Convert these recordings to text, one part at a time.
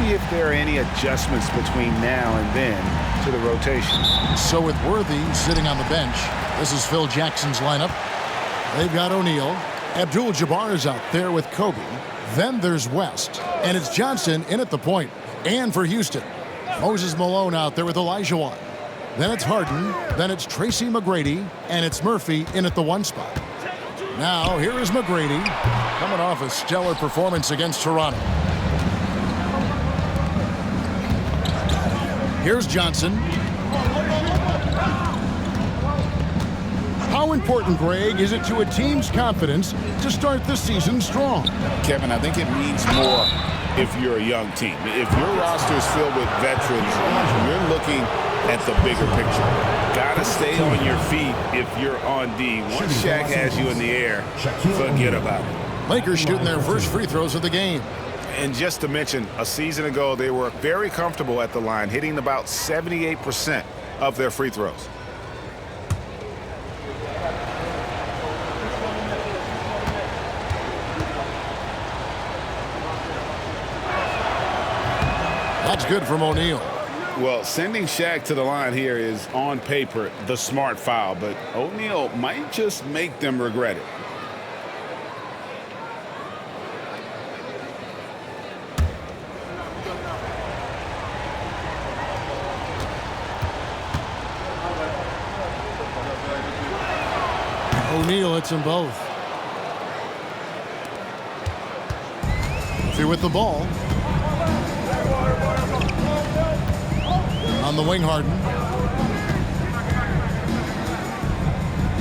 see if there are any adjustments between now and then to the rotation. So with Worthy sitting on the bench, this is Phil Jackson's lineup. They've got O'Neal. Abdul-Jabbar is out there with Kobe. Then there's West. And it's Johnson in at the point. And for Houston, Moses Malone out there with Olajuwon. Then it's Harden. Then it's Tracy McGrady. And it's Murphy in at the 1 spot. Now, here is McGrady coming off a stellar performance against Toronto. Here's Johnson. How important, Greg, is it to a team's confidence to start the season strong? Kevin, I think it means more if you're a young team. If your roster is filled with veterans, you're looking at the bigger picture. Gotta stay on your feet if you're on D. Once Shaq has you in the air, forget about it. Lakers shooting their first free throws of the game. And just to mention, a season ago, they were very comfortable at the line, hitting about 78% of their free throws. That's good from O'Neal. Well, sending Shaq to the line here is, on paper, the smart foul, but O'Neal might just make them regret it. O'Neal hits them both. Through with the ball. On the wing, Harden.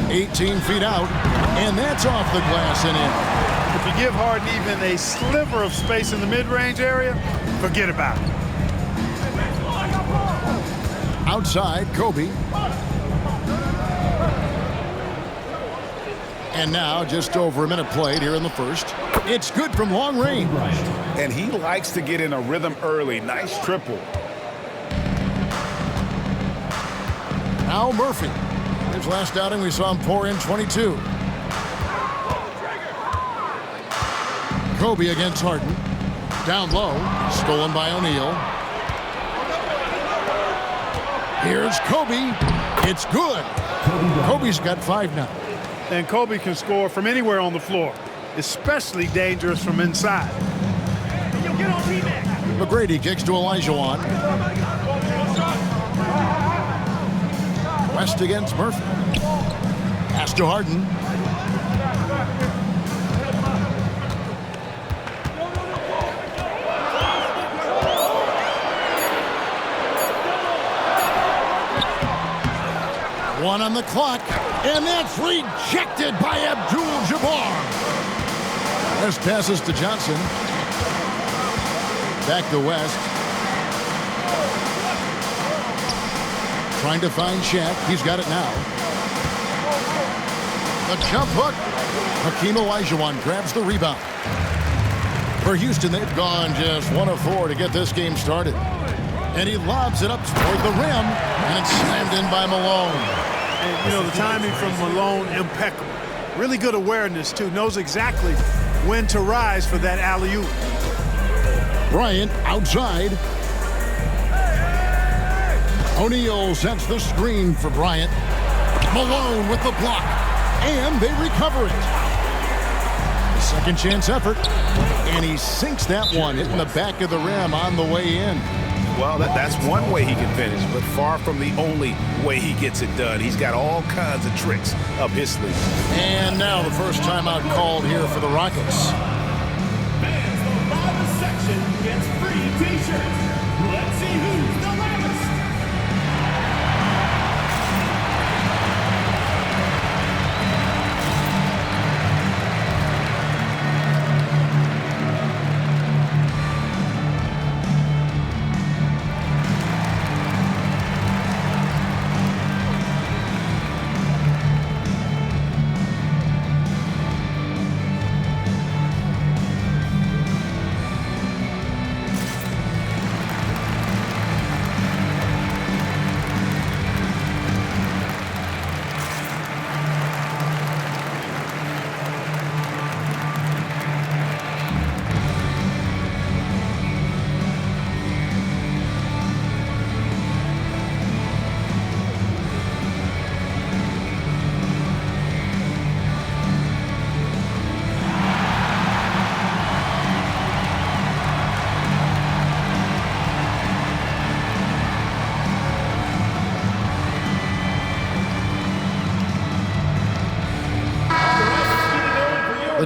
18 feet out, and that's off the glass and in. If you give Harden even a sliver of space in the mid-range area, forget about it. Outside, Kobe. And now, just over a minute played here in the first. It's good from long range. And he likes to get in a rhythm early. Nice triple. Now Murphy. His last outing, we saw him pour in 22. Kobe against Harden. Down low. Stolen by O'Neal. Here's Kobe. It's good. Kobe's got 5 now. And Kobe can score from anywhere on the floor, especially dangerous from inside. McGrady kicks to Olajuwon. West against Murphy. Pass to Harden. One on the clock, and that's rejected by Abdul-Jabbar. This passes to Johnson. Back to West. Trying to find Shaq. He's got it now. The jump hook. Hakeem Olajuwon grabs the rebound. For Houston, they've gone just 1 of 4 to get this game started. And he lobs it up toward the rim, and it's slammed in by Malone. And, you know, the timing from Malone, impeccable. Really good awareness, too. Knows exactly when to rise for that alley-oop. Bryant outside. O'Neal sets the screen for Bryant. Malone with the block. And they recover it. Second chance effort. And he sinks that one, hitting the back of the rim on the way in. Well, that's one way he can finish, but far from the only way he gets it done. He's got all kinds of tricks up his sleeve. And now the first timeout called here for the Rockets. Fans, the loudest section gets free t-shirts. Let's see who's the loudest.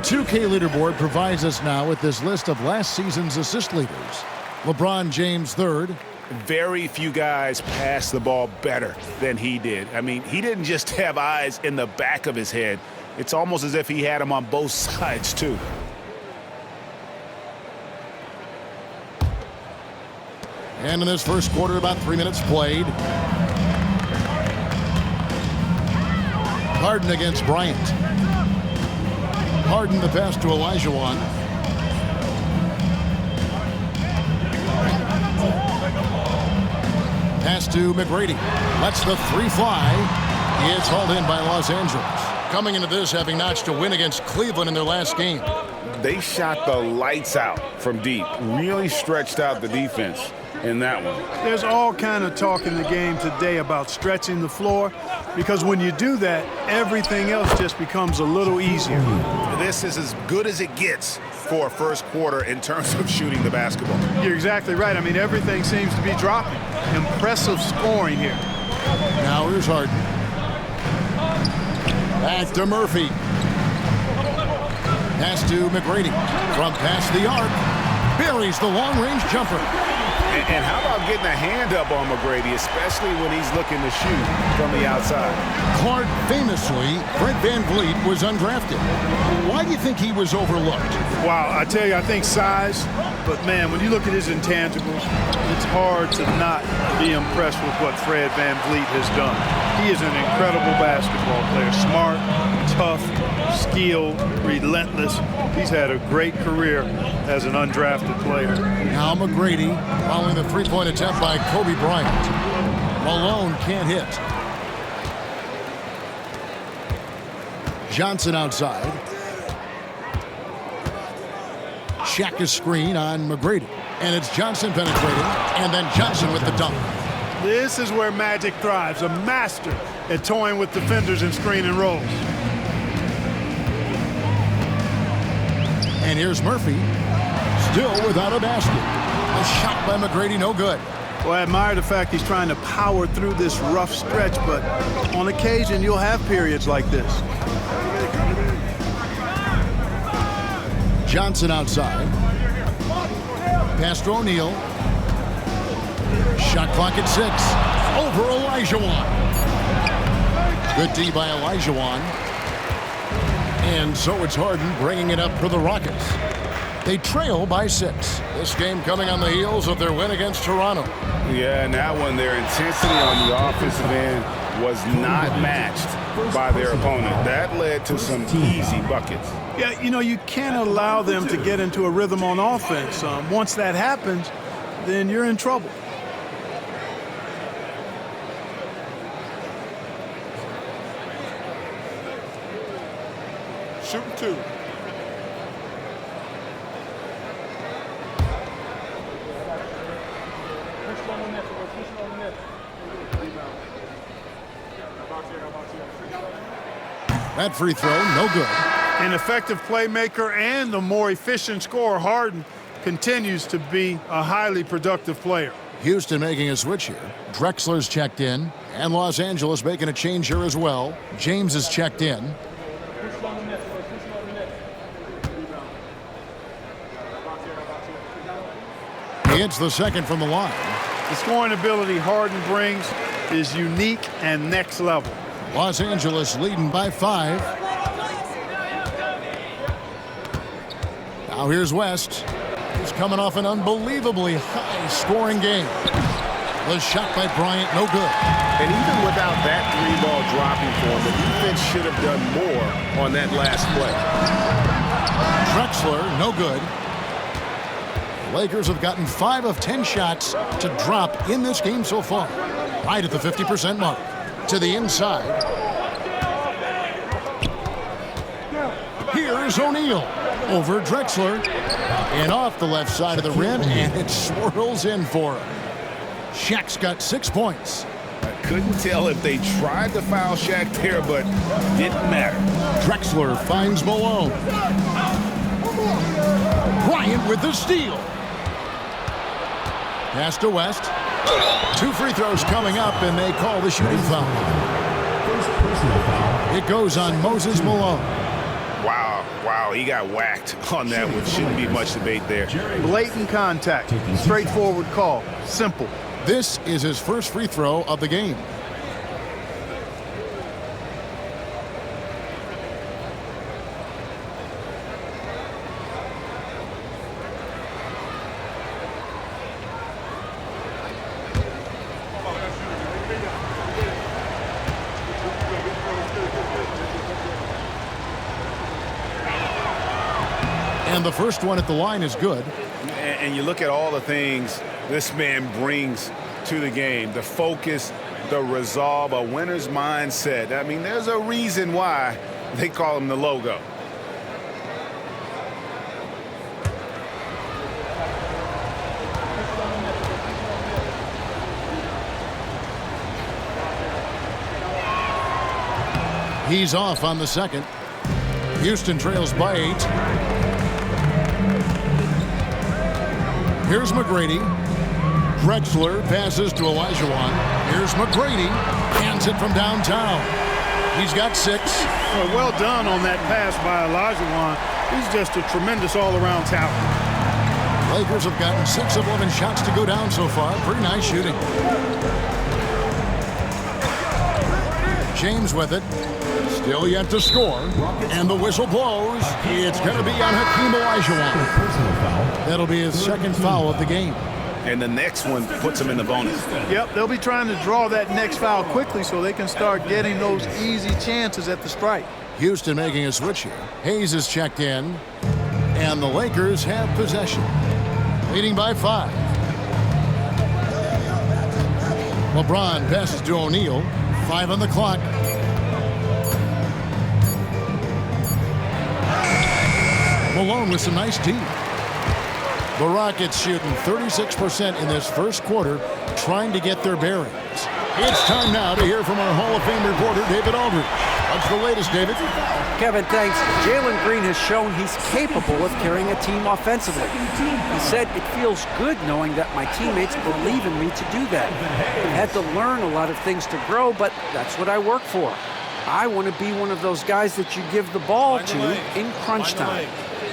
2K leaderboard provides us now with this list of last season's assist leaders. LeBron James third. Very few guys pass the ball better than he did. I mean, he didn't just have eyes in the back of his head. It's almost as if he had them on both sides, too. And in this first quarter, about 3 minutes played. Harden against Bryant. Harden the pass to Olajuwon. Pass to McGrady. Lets the three fly. It's hauled in by Los Angeles. Coming into this, having notched a win against Cleveland in their last game. They shot the lights out from deep. Really stretched out the defense in that one. There's all kind of talk in the game today about stretching the floor, because when you do that, everything else just becomes a little easier. This is as good as it gets for a first quarter in terms of shooting the basketball. You're exactly right. I mean, everything seems to be dropping. Impressive scoring here. Now here's Harden. Back to Murphy. Pass to McGrady. From past the arc. Buries the long-range jumper. And how about getting a hand up on McGrady, especially when he's looking to shoot from the outside? Clark famously, Fred VanVleet was undrafted. Why do you think he was overlooked? Wow, I tell you, I think size, but man, when you look at his intangibles, it's hard to not be impressed with what Fred VanVleet has done. He is an incredible basketball player, smart, tough, skilled, relentless. He's had a great career as an undrafted player. Now McGrady following the three-point attempt by Kobe Bryant. Malone can't hit. Johnson outside. Shaq screen on McGrady. And it's Johnson penetrating. And then Johnson with the dunk. This is where Magic thrives, a master at toying with defenders and screen and rolls. And here's Murphy, still without a basket. A shot by McGrady, no good. Well, I admire the fact he's trying to power through this rough stretch, but on occasion you'll have periods like this. Johnson outside. Pass to O'Neal. Shot clock at 6. Over Olajuwon. Good D by Olajuwon. And so it's Harden bringing it up for the Rockets. They trail by 6. This game coming on the heels of their win against Toronto. Yeah, and that one, their intensity on the offensive end was not matched by their opponent. That led to some easy buckets. Yeah, you know, you can't allow them to get into a rhythm on offense. Once that happens, then you're in trouble. Shooting 2. That free throw, no good. An effective playmaker and the more efficient scorer, Harden, continues to be a highly productive player. Houston making a switch here. Drexler's checked in, and Los Angeles making a change here as well. James is checked in. He hits the second from the line. The scoring ability Harden brings is unique and next level. Los Angeles leading by 5. Now here's West. He's coming off an unbelievably high-scoring game. The shot by Bryant, no good. And even without that 3-ball dropping for him, the defense should have done more on that last play. Drexler, no good. The Lakers have gotten 5 of 10 shots to drop in this game so far. Right at the 50% mark. To the inside. Here's O'Neal over Drexler and off the left side of the rim, and it swirls in for him. Shaq's got 6 points. I couldn't tell if they tried to foul Shaq there, but didn't matter. Drexler finds Malone. Bryant with the steal. Pass to West. 2 free throws coming up, and they call the shooting foul. It goes on Moses Malone. Wow, he got whacked on that one. Shouldn't be much debate there. Blatant contact, straightforward call, simple. This is his first free throw of the game. And the first one at the line is good. And you look at all the things this man brings to the game. The focus, the resolve, a winner's mindset. I mean, there's a reason why they call him the logo. He's off on the second. Houston trails by 8. Here's McGrady. Drexler passes to Olajuwon. Here's McGrady. Hands it from downtown. He's got 6. Well done on that pass by Olajuwon. He's just a tremendous all-around talent. Lakers have gotten 6 of 11 shots to go down so far. Pretty nice shooting. James with it. Still yet to score. And the whistle blows. It's going to be on Hakeem Olajuwon. That'll be his second foul of the game. And the next one puts him in the bonus. Yep, they'll be trying to draw that next foul quickly so they can start getting those easy chances at the strike. Houston making a switch here. Hayes is checked in. And the Lakers have possession. Leading by 5. LeBron passes to O'Neal. 5 on the clock. Malone with some nice D. The Rockets shooting 36% in this first quarter, trying to get their bearings. It's time now to hear from our Hall of Fame reporter, David Aldridge. What's the latest, David? Kevin, thanks. Jalen Green has shown he's capable of carrying a team offensively. He said, "It feels good knowing that my teammates believe in me to do that. I had to learn a lot of things to grow, but that's what I work for. I want to be one of those guys that you give the ball to in crunch time."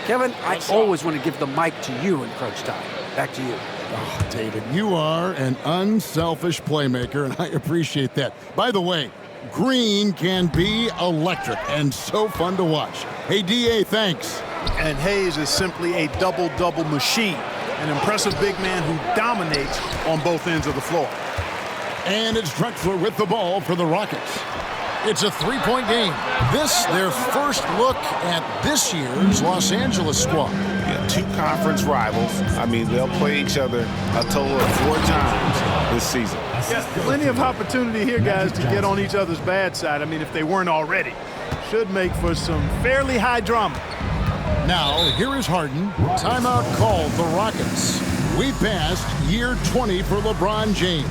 Kevin, I always want to give the mic to you in crunch time. Back to you. Oh, David, you are an unselfish playmaker, and I appreciate that. By the way, Green can be electric and so fun to watch. Hey, D.A., thanks. And Hayes is simply a double-double machine, an impressive big man who dominates on both ends of the floor. And it's Drexler with the ball for the Rockets. It's a 3-point game. This, their first look at this year's Los Angeles squad. Yeah, 2 conference rivals. I mean, they'll play each other a total of 4 times this season. Yeah, plenty of opportunity here, guys, to get on each other's bad side. I mean, if they weren't already. Should make for some fairly high drama. Now, here is Harden. Timeout called the Rockets. We passed year 20 for LeBron James.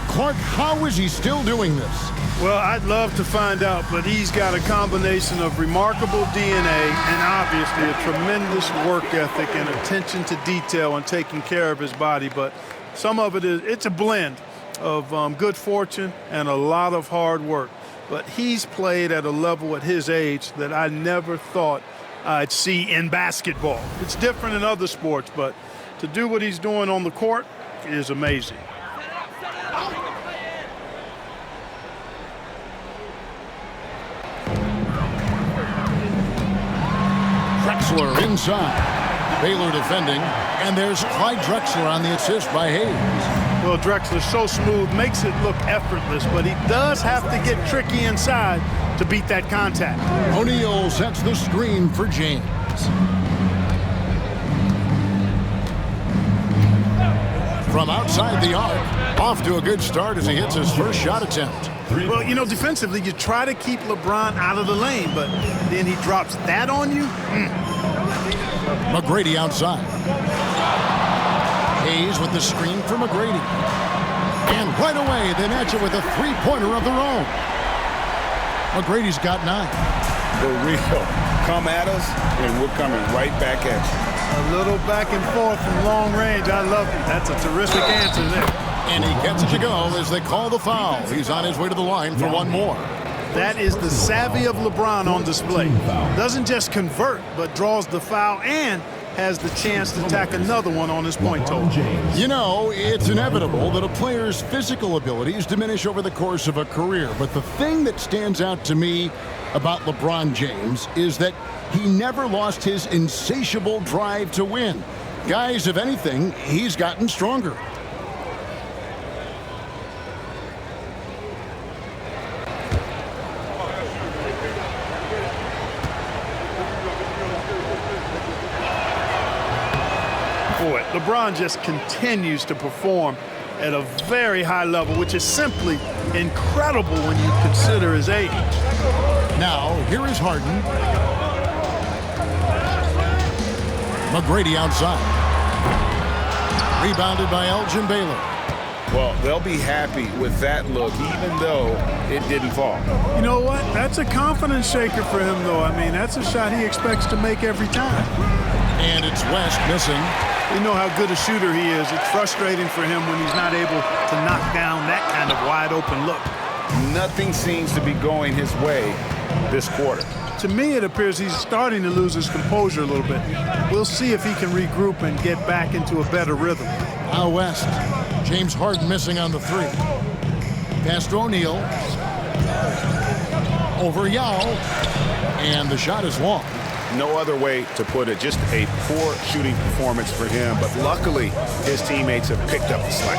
Clark, how is he still doing this? Well, I'd love to find out, but he's got a combination of remarkable DNA and obviously a tremendous work ethic and attention to detail and taking care of his body. But some of it's a blend of good fortune and a lot of hard work. But he's played at a level at his age that I never thought I'd see in basketball. It's different in other sports, but to do what he's doing on the court is amazing. Drexler inside. Baylor defending. And there's Clyde Drexler on the assist by Hayes. Well, Drexler's so smooth, makes it look effortless, but he does have to get tricky inside to beat that contact. O'Neal sets the screen for James. From outside the arc, off to a good start as he hits his first shot attempt. Well, you know, defensively, you try to keep LeBron out of the lane, but then he drops that on you. McGrady outside. Hayes with the screen for McGrady. And right away, they match it with a three-pointer of their own. McGrady's got 9. For real. Come at us, and we're coming right back at you. A little back and forth from long range. I love it. That's a terrific answer there. And he gets it to go as they call the foul. He's on his way to the line for one more. That is the savvy of LeBron on display. Doesn't just convert, but draws the foul and has the chance to tack another one on his point total. You know, it's inevitable that a player's physical abilities diminish over the course of a career. But the thing that stands out to me about LeBron James is that he never lost his insatiable drive to win. Guys, if anything, he's gotten stronger. Boy, LeBron just continues to perform at a very high level, which is simply incredible when you consider his age. Now, here is Harden. McGrady outside. Rebounded by Elgin Baylor. Well, they'll be happy with that look, even though it didn't fall. You know what? That's a confidence shaker for him, though. I mean, that's a shot he expects to make every time. And it's West missing. You know how good a shooter he is. It's frustrating for him when he's not able to knock down that kind of wide-open look. Nothing seems to be going his way this quarter. To me, it appears he's starting to lose his composure a little bit. We'll see if he can regroup and get back into a better rhythm. Now West. James Harden missing on the three. Pass to O'Neal. Over Yao. And the shot is long. No other way to put it. Just a poor shooting performance for him. But luckily, his teammates have picked up the slack.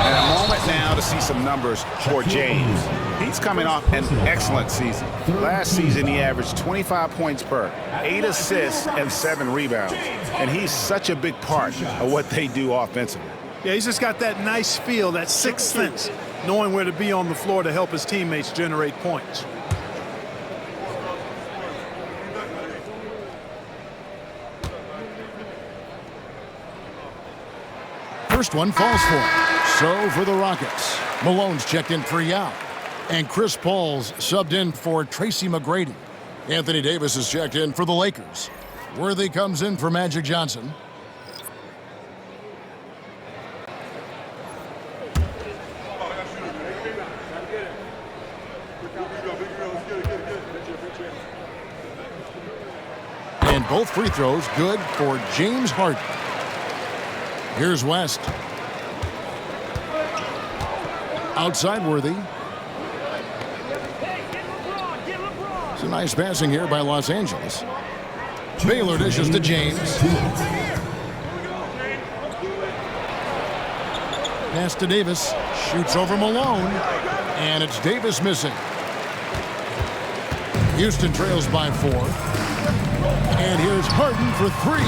And a moment now to see some numbers for James. He's coming off an excellent season. Last season, he averaged 25 points per, 8 assists, and 7 rebounds. And he's such a big part of what they do offensively. Yeah, he's just got that nice feel, that sixth sense, knowing where to be on the floor to help his teammates generate points. First one falls for him. So for the Rockets, Malone's checked in for Yao. And Chris Paul's subbed in for Tracy McGrady. Anthony Davis is checked in for the Lakers. Worthy comes in for Magic Johnson. And both free throws good for James Harden. Here's West. Outside Worthy. It's a nice passing here by Los Angeles. Baylor dishes to James. Pass to Davis. Shoots over Malone. And it's Davis missing. Houston trails by 4. And here's Harden for 3.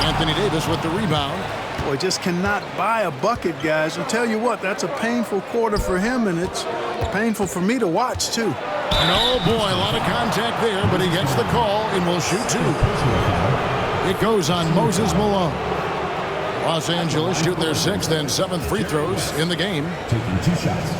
Anthony Davis with the rebound. Boy, just cannot buy a bucket, guys. I'll tell you what, that's a painful quarter for him, and it's painful for me to watch, too. And oh boy, a lot of contact there, but he gets the call and will shoot 2. It goes on Moses Malone. Los Angeles shoot their 6th and 7th free throws in the game. Taking 2 shots.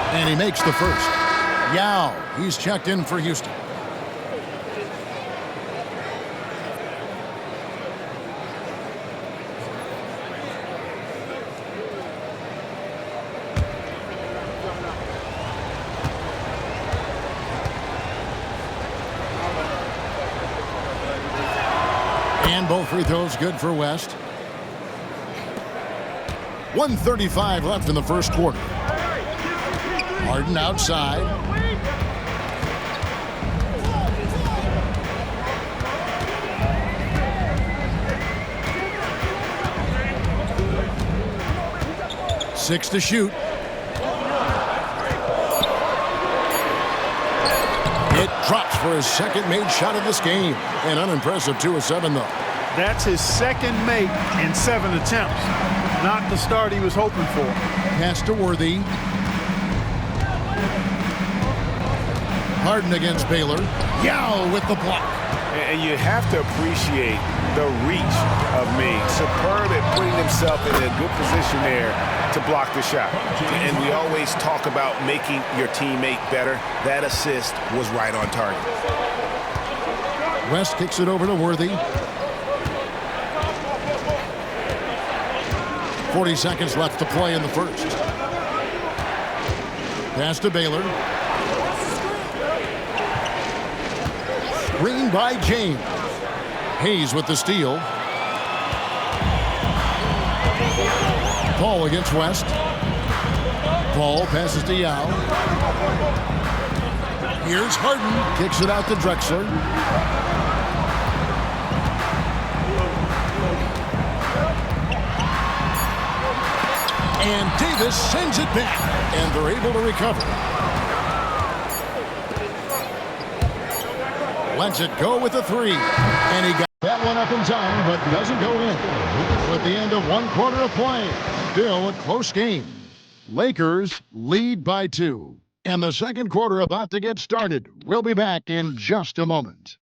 And he makes the first. Yao, he's checked in for Houston. And both free throws good for West. 1:35 left in the first quarter. Harden outside. Six to shoot. It drops for his second made shot of this game. An unimpressive 2 of 7, though. That's his second make in 7 attempts. Not the start he was hoping for. Pass to Worthy. Harden against Baylor. Yao with the block. And you have to appreciate the reach of Ming. Superb at putting himself in a good position there to block the shot. And we always talk about making your teammate better. That assist was right on target. West kicks it over to Worthy. 40 seconds left to play in the first. Pass to Baylor. Screen by James. Hayes with the steal. Paul against West. Paul passes to Yao. Here's Harden. Kicks it out to Drexler. And Davis sends it back. And they're able to recover. Lets it go with a three. And he got that one up in time, but doesn't go in. With the end of one quarter of play, still a close game. Lakers lead by 2. And the second quarter about to get started. We'll be back in just a moment.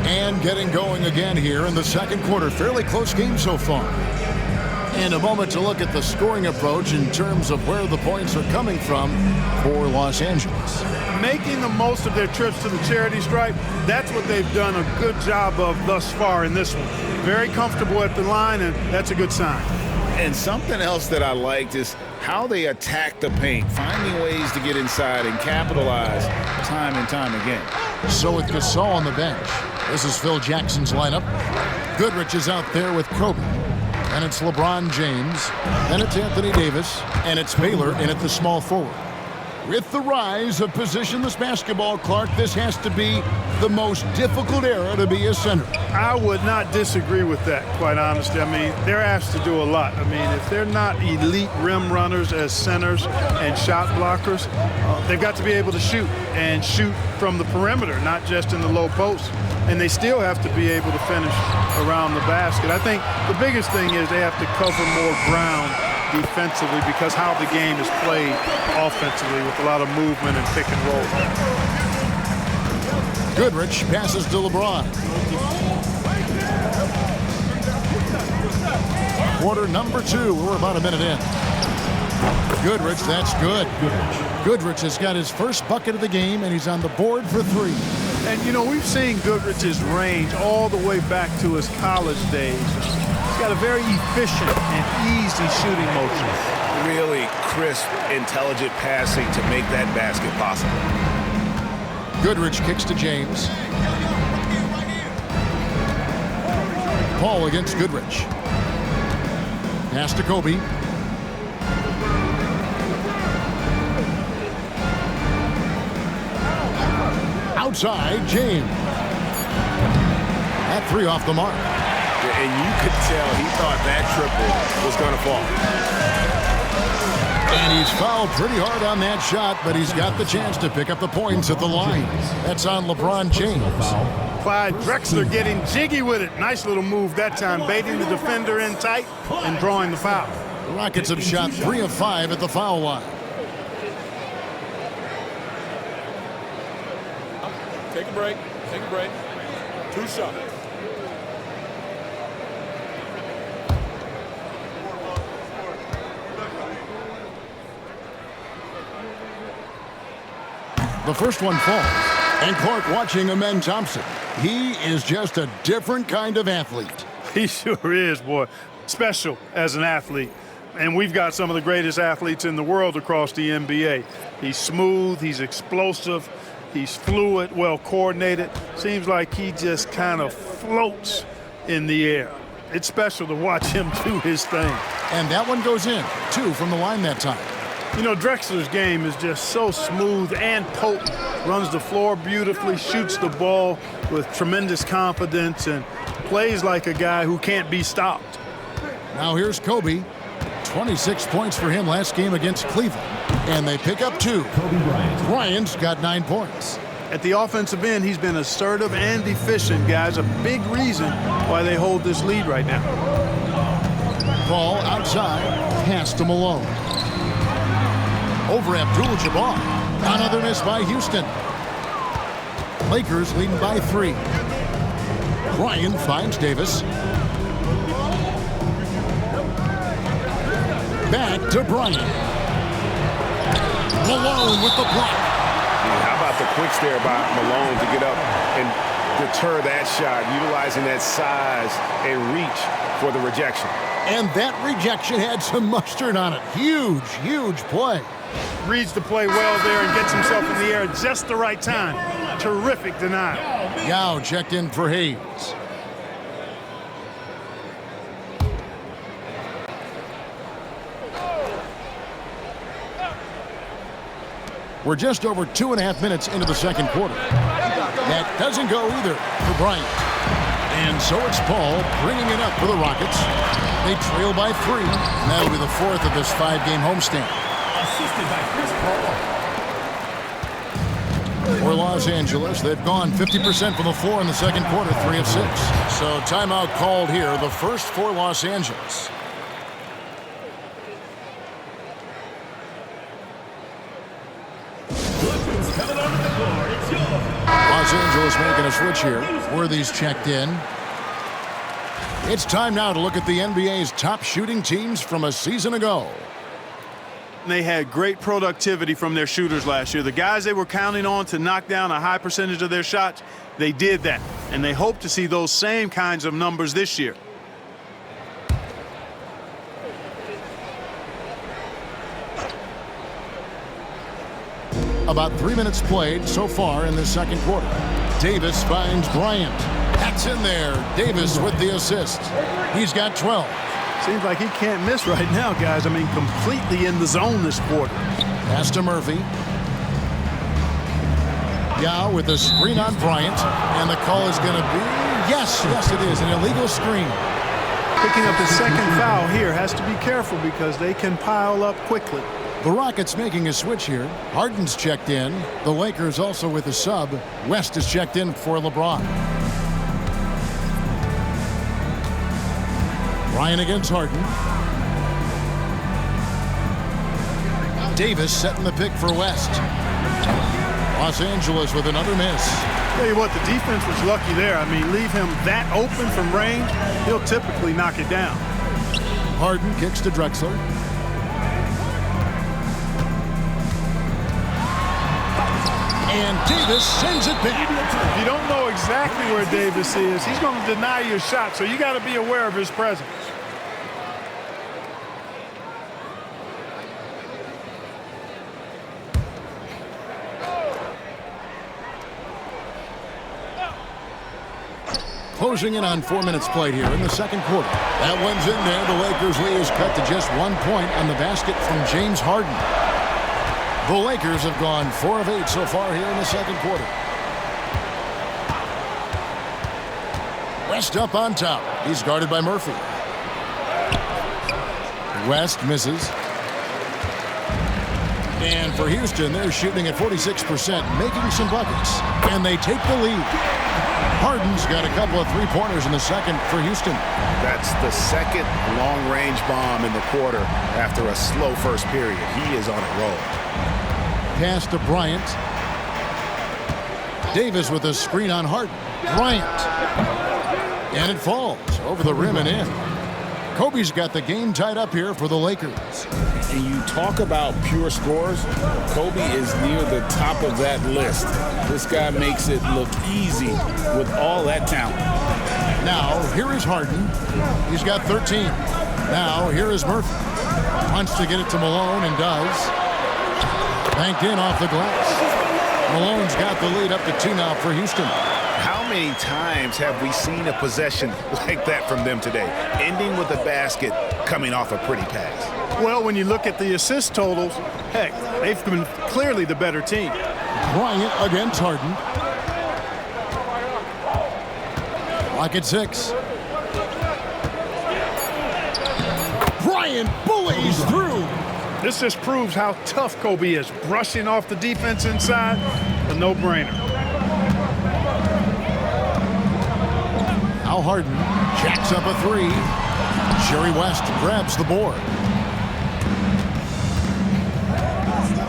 And getting going again here in the second quarter. Fairly close game so far. And a moment to look at the scoring approach in terms of where the points are coming from for Los Angeles. Making the most of their trips to the charity stripe, that's what they've done a good job of thus far in this one. Very comfortable at the line, and that's a good sign. And something else that I liked is how they attack the paint, finding ways to get inside and capitalize time and time again. So with Gasol on the bench, this is Phil Jackson's lineup. Goodrich is out there with Kobe. And it's LeBron James. Then it's Anthony Davis. And it's Baylor in at the small forward. With the rise of positionless basketball, Clark, this has to be the most difficult era to be a center. I would not disagree with that, quite honestly. I mean, they're asked to do a lot. I mean, if they're not elite rim runners as centers and shot blockers, they've got to be able to shoot and shoot from the perimeter, not just in the low post. And they still have to be able to finish around the basket. I think the biggest thing is they have to cover more ground defensively because how the game is played offensively with a lot of movement and pick and roll. Goodrich passes to LeBron. Quarter number 2. We're about a minute in. Goodrich, that's good. Goodrich has got his first bucket of the game, and he's on the board for 3. And, you know, we've seen Goodrich's range all the way back to his college days. He's got a very efficient and easy shooting motion. Really crisp, intelligent passing to make that basket possible. Goodrich kicks to James. Paul against Goodrich. Pass to Kobe. Outside, James. That 3 off the mark. And you could tell he thought that triple was going to fall. And he's fouled pretty hard on that shot, but he's got the chance to pick up the points at the line. That's on LeBron James. Clyde Drexler getting jiggy with it. Nice little move that time, baiting the defender in tight and drawing the foul. The Rockets have shot 3 of 5 at the foul line. Take a break. Take a break. 2 shots. The first one falls. And Clark watching Amen Thompson. He is just a different kind of athlete. He sure is, boy. Special as an athlete. And we've got some of the greatest athletes in the world across the NBA. He's smooth. He's explosive. He's fluid, well coordinated. Seems like he just kind of floats in the air. It's special to watch him do his thing. And that one goes in. 2 from the line that time. You know, Drexler's game is just so smooth and potent. Runs the floor beautifully, shoots the ball with tremendous confidence, and plays like a guy who can't be stopped. Now here's Kobe. 26 points for him last game against Cleveland. And they pick up 2. Bryant's got 9 points. At the offensive end, he's been assertive and efficient, guys. A big reason why they hold this lead right now. Ball outside, pass to Malone. Over Abdul-Jabbar. Another miss by Houston. Lakers leading by 3. Bryant finds Davis. Back to Bryant. Malone with the block. How about the quicks there by Malone to get up and deter that shot, utilizing that size and reach for the rejection. And that rejection had some mustard on it. Huge, huge play. Reads the play well there and gets himself in the air at just the right time. Terrific denial. Yao checked in for Hayes. We're just over 2.5 minutes into the second quarter. That doesn't go either for Bryant. And so it's Paul bringing it up for the Rockets. They trail by 3. And that'll be the 4th of this 5-game homestand. Assisted by Chris Paul. For Los Angeles, they've gone 50% from the floor in the second quarter, 3 of 6. So timeout called here, the first for Los Angeles. Los Angeles making a switch here. Worthy's checked in. It's time now to look at the NBA's top shooting teams from a season ago. They had great productivity from their shooters last year. The guys they were counting on to knock down a high percentage of their shots, they did that. And they hope to see those same kinds of numbers this year. About 3 minutes played so far in the second quarter. Davis finds Bryant. That's in there. Davis with the assist. He's got 12. Seems like he can't miss right now, guys. I mean, completely in the zone this quarter. Pass to Murphy. Yao with a screen on Bryant. And the call is going to be, yes, it is, an illegal screen. Picking up the second foul here. Has to be careful because they can pile up quickly. The Rockets making a switch here. Harden's checked in. The Lakers also with a sub. West is checked in for LeBron. Bryant against Harden. Davis setting the pick for West. Los Angeles with another miss. Tell you what, the defense was lucky there. I mean, leave him that open from range, he'll typically knock it down. Harden kicks to Drexler. And Davis sends it back. If you don't know exactly where Davis is, he's going to deny your shot, so you got to be aware of his presence. Closing in on 4 minutes played here in the second quarter. That one's in there. The Lakers lead is cut to just 1 point on the basket from James Harden. The Lakers have gone 4 of 8 so far here in the second quarter. West up on top. He's guarded by Murphy. West misses. And for Houston, they're shooting at 46%, making some buckets. And they take the lead. Harden's got a couple of three-pointers in the second for Houston. That's the second long-range bomb in the quarter after a slow first period. He is on a roll. Pass to Bryant. Davis with a screen on Harden. Bryant. And it falls over the rim and in. Kobe's got the game tied up here for the Lakers. And you talk about pure scores, Kobe is near the top of that list. This guy makes it look easy with all that talent. Now, here is Harden. He's got 13. Now, here is Murphy. Wants to get it to Malone and does. Banked in off the glass. Malone's got the lead up to 2 now for Houston. How many times have we seen a possession like that from them today, ending with a basket coming off a pretty pass? Well, when you look at the assist totals, heck, they've been clearly the better team. Bryant against Harden. Lock at 6. Bryant bullies through. This just proves how tough Kobe is. Brushing off the defense inside, a no-brainer. Now Harden jacks up a 3. Jerry West grabs the board.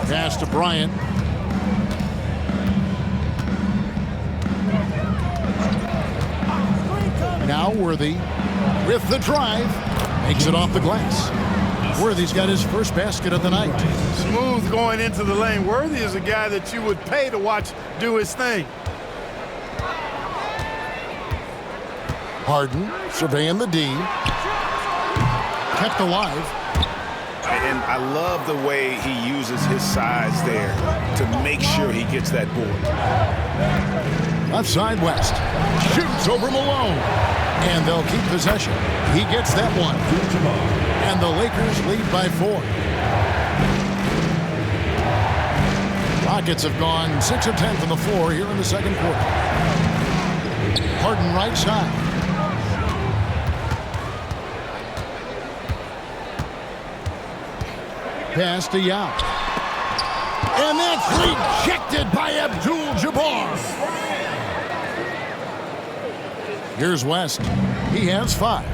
Pass to Bryant. Now Worthy with the drive. Makes it off the glass. Worthy's got his first basket of the night. Smooth going into the lane. Worthy is a guy that you would pay to watch do his thing. Harden surveying the D. Kept alive. And I love the way he uses his size there to make sure he gets that board. Left side West. Shoots over Malone. And they'll keep possession. He gets that one. And the Lakers lead by 4. Rockets have gone 6 of 10 from the floor here in the second quarter. Harden right side. Pass to Yao. And that's rejected by Abdul-Jabbar. Here's West. He has 5.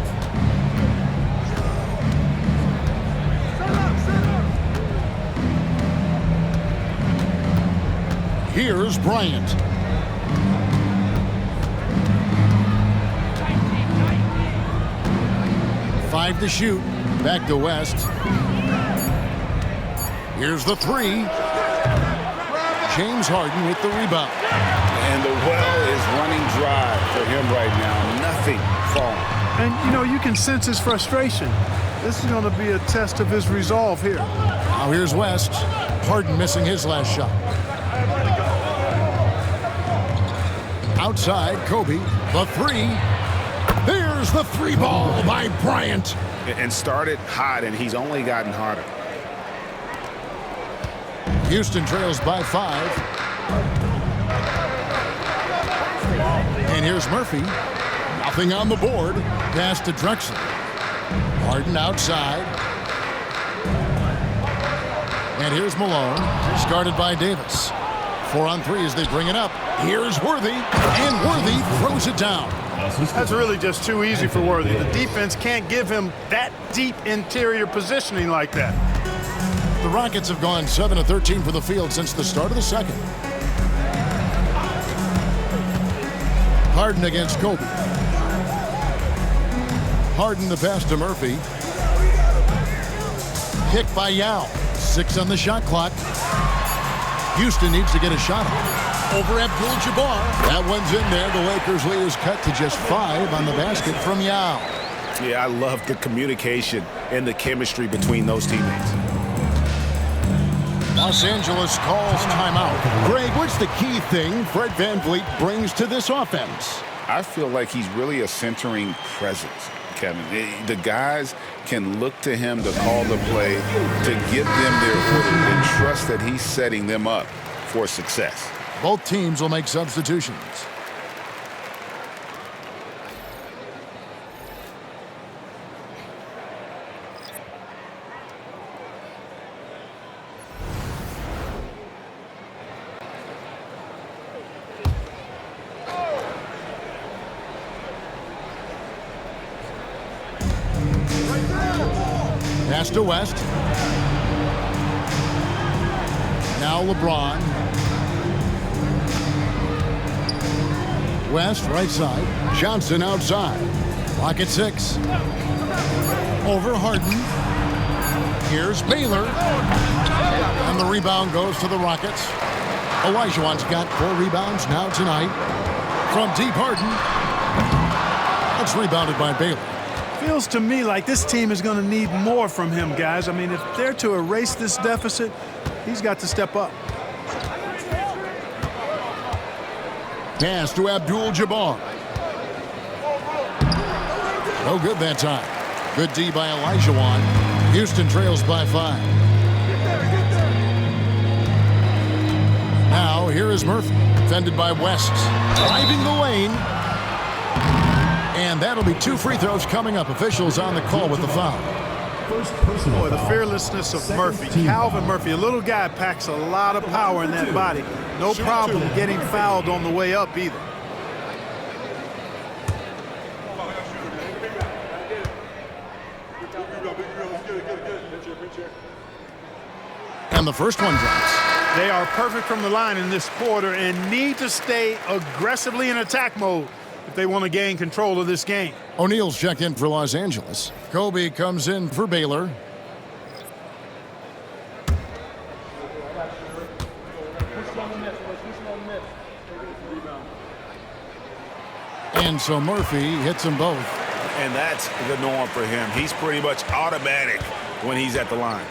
Here's Bryant. Five to shoot. Back to West. Here's the 3. James Harden with the rebound. And the well is running dry for him right now. Nothing falling. And, you know, you can sense his frustration. This is going to be a test of his resolve here. Now here's West. Harden missing his last shot. Outside, Kobe. The 3. There's the 3 ball by Bryant. And started hot, and he's only gotten hotter. Houston trails by 5. And here's Murphy. Nothing on the board. Pass to Drexler. Harden outside. And here's Malone. Started by Davis. 4 on 3 as they bring it up. Here's Worthy. And Worthy throws it down. That's really just too easy for Worthy. The defense can't give him that deep interior positioning like that. The Rockets have gone 7 of 13 from the field since the start of the second. Harden against Kobe. Harden the pass to Murphy. Kick by Yao. 6 on the shot clock. Houston needs to get a shot off. Over Abdul-Jabbar. That one's in there. The Lakers lead is cut to just 5 on the basket from Yao. Yeah, I love the communication and the chemistry between those teammates. Los Angeles calls timeout. Greg, what's the key thing Fred VanVleet brings to this offense? I feel like he's really a centering presence, Kevin. The guys can look to him to call the play, to give them their order, and trust that he's setting them up for success. Both teams will make substitutions. Pass to West. Now LeBron. West, right side. Johnson outside. Lock at 6. Over Harden. Here's Baylor. And the rebound goes to the Rockets. Olajuwon's got 4 rebounds now tonight. From deep, Harden. That's rebounded by Baylor. Feels to me like this team is going to need more from him, guys. I mean, if they're to erase this deficit, he's got to step up. Pass to Abdul-Jabbar. No good that time. Good D by Elijah. Houston trails by 5. Now here is Murphy, defended by West, driving the lane. And that'll be 2 free throws coming up. Officials on the call with the foul. Boy, the fearlessness of Murphy. Calvin Murphy, a little guy, packs a lot of power in that body. No problem getting fouled on the way up either. And the first one drops. They are perfect from the line in this quarter and need to stay aggressively in attack mode if they want to gain control of this game. O'Neal's checked in for Los Angeles. Kobe comes in for Baylor. And so Murphy hits them both. And that's the norm for him. He's pretty much automatic when he's at the line.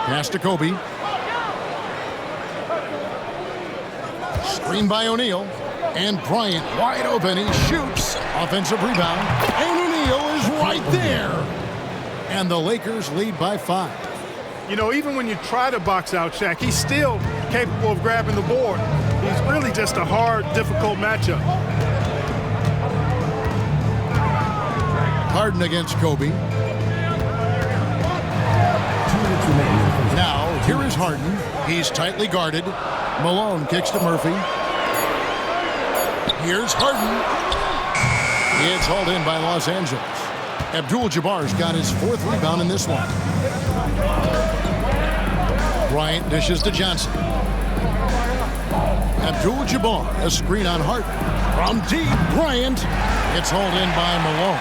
Pass to Kobe. Screen by O'Neal. And Bryant wide open. He shoots. Offensive rebound. And O'Neal is right there. And the Lakers lead by 5. You know, even when you try to box out Shaq, he's still capable of grabbing the board. He's really just a hard, difficult matchup. Harden against Kobe. Now, here is Harden. He's tightly guarded. Malone kicks to Murphy. Here's Harden. It's hauled in by Los Angeles. Abdul-Jabbar's got his 4th rebound in this one. Bryant dishes to Johnson. Abdul-Jabbar, a screen on Harden. From deep, Bryant. It's hauled in by Malone.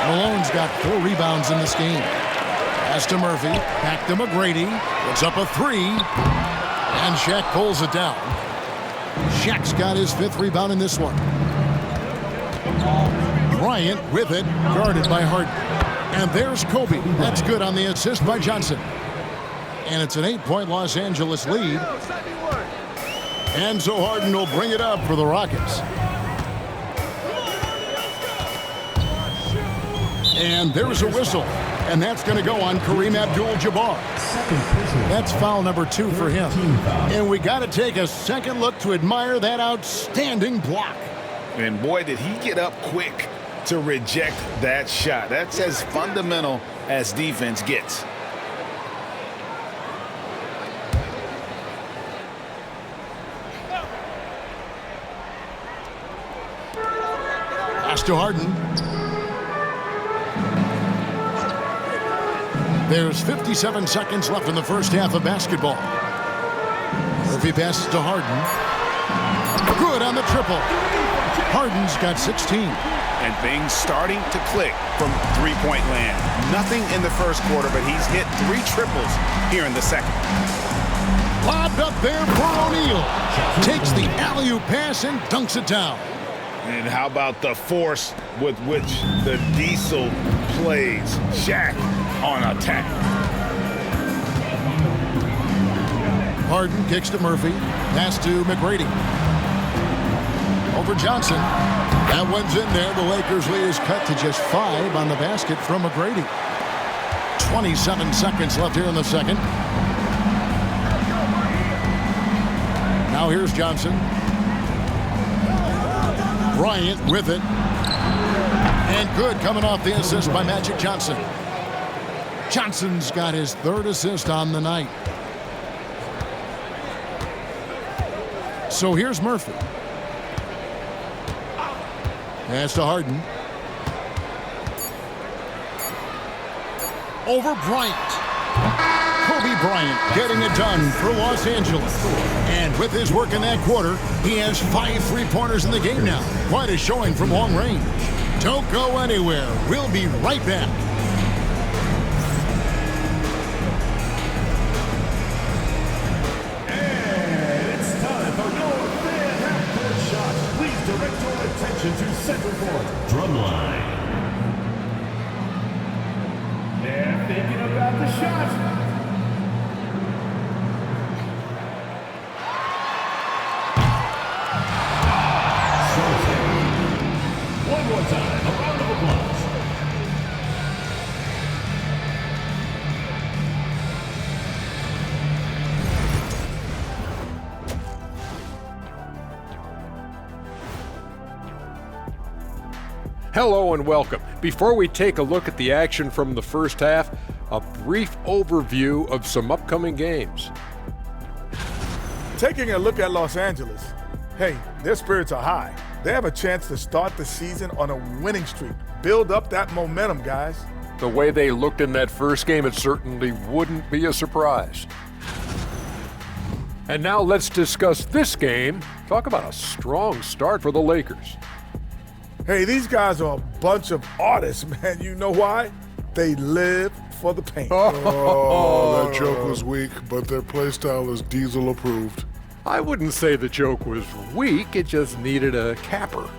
Malone's got 4 rebounds in this game. Pass to Murphy. Back to McGrady. Puts up a 3. And Shaq pulls it down. Shaq's got his 5th rebound in this one. Bryant with it, guarded by Harden. And there's Kobe. That's good on the assist by Johnson. And it's an 8-point Los Angeles lead. And so Harden will bring it up for the Rockets. And there's a whistle. And that's going to go on Kareem Abdul-Jabbar. That's foul number 2 for him. And we got to take a second look to admire that outstanding block. And boy, did he get up quick to reject that shot. That's as fundamental as defense gets. Pass to Harden. There's 57 seconds left in the first half of basketball. Murphy passes to Harden. Good on the triple. Harden's got 16. And things starting to click from three-point land. Nothing in the first quarter, but he's hit 3 triples here in the second. Lobbed up there for O'Neal. Takes the alley-oop pass and dunks it down. And how about the force with which the Diesel plays? Shaq on attack. Harden kicks to Murphy. Pass to McGrady. Over Johnson. That one's in there. The Lakers lead is cut to just 5 on the basket from McGrady. 27 seconds left here in the second. Now here's Johnson. Bryant with it. And good coming off the assist by Magic Johnson. Johnson's got his 3rd assist on the night. So here's Murphy. Pass to Harden. Over Bryant. Kobe Bryant getting it done for Los Angeles. And with his work in that quarter, he has 5 3-pointers in the game now. Quite a showing from long range. Don't go anywhere. We'll be right back. To center court, drumline. They're thinking about the shot. Hello and welcome. Before we take a look at the action from the first half, a brief overview of some upcoming games. Taking a look at Los Angeles, hey, their spirits are high. They have a chance to start the season on a winning streak. Build up that momentum, guys. The way they looked in that first game, it certainly wouldn't be a surprise. And now let's discuss this game. Talk about a strong start for the Lakers. Hey, these guys are a bunch of artists, man. You know why? They live for the paint. Oh, that joke was weak, but their play style is Diesel approved. I wouldn't say the joke was weak, it just needed a capper.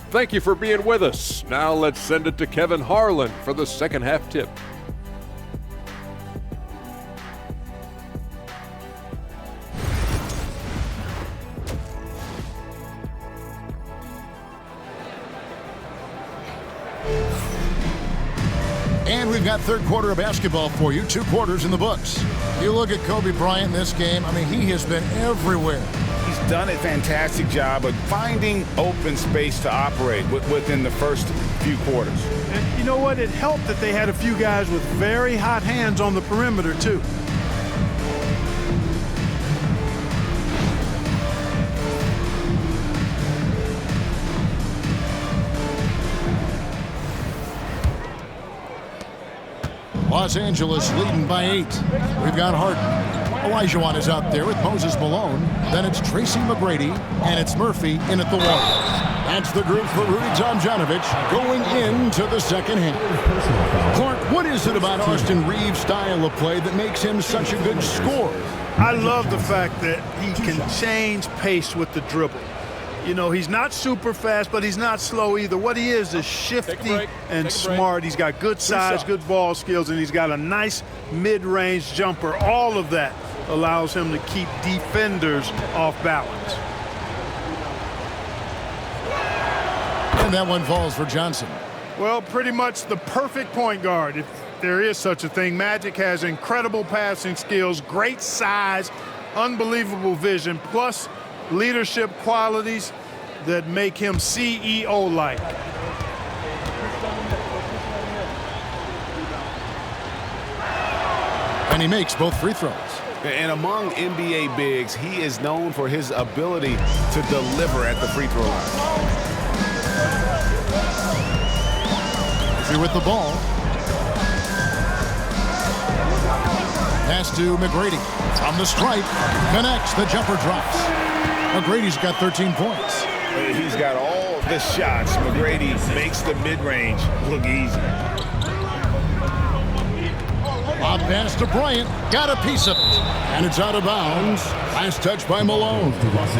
Thank you for being with us. Now let's send it to Kevin Harlan for the second half tip. And we've got third quarter of basketball for you, 2 quarters in the books. You look at Kobe Bryant in this game, I mean, he has been everywhere. He's done a fantastic job of finding open space to operate within the first few quarters. And you know what? It helped that they had a few guys with very hot hands on the perimeter, too. Los Angeles leading by 8. We've got Harden. Olajuwon is out there with Moses Malone. Then it's Tracy McGrady, and it's Murphy in at the 1. That's the group for Rudy Tomjanovich going into the second half. Clark, what is it about Austin Reeves' style of play that makes him such a good scorer? I love the fact that he can change pace with the dribble. You know, he's not super fast, but he's not slow either. What he is shifty and smart. He's got good size, good ball skills, and he's got a nice mid-range jumper. All of that allows him to keep defenders off balance. And that one falls for Johnson. Well, pretty much the perfect point guard, if there is such a thing. Magic has incredible passing skills, great size, unbelievable vision, plus leadership qualities that make him CEO-like. And he makes both free throws. And among NBA bigs, he is known for his ability to deliver at the free throw line. Murphy with the ball. Pass to McGrady. From the stripe. Connects. The jumper drops. McGrady's got 13 points. He's got all the shots. McGrady makes the mid-range look easy. Lob pass to Bryant. Got a piece of it. And it's out of bounds. Last touch by Malone.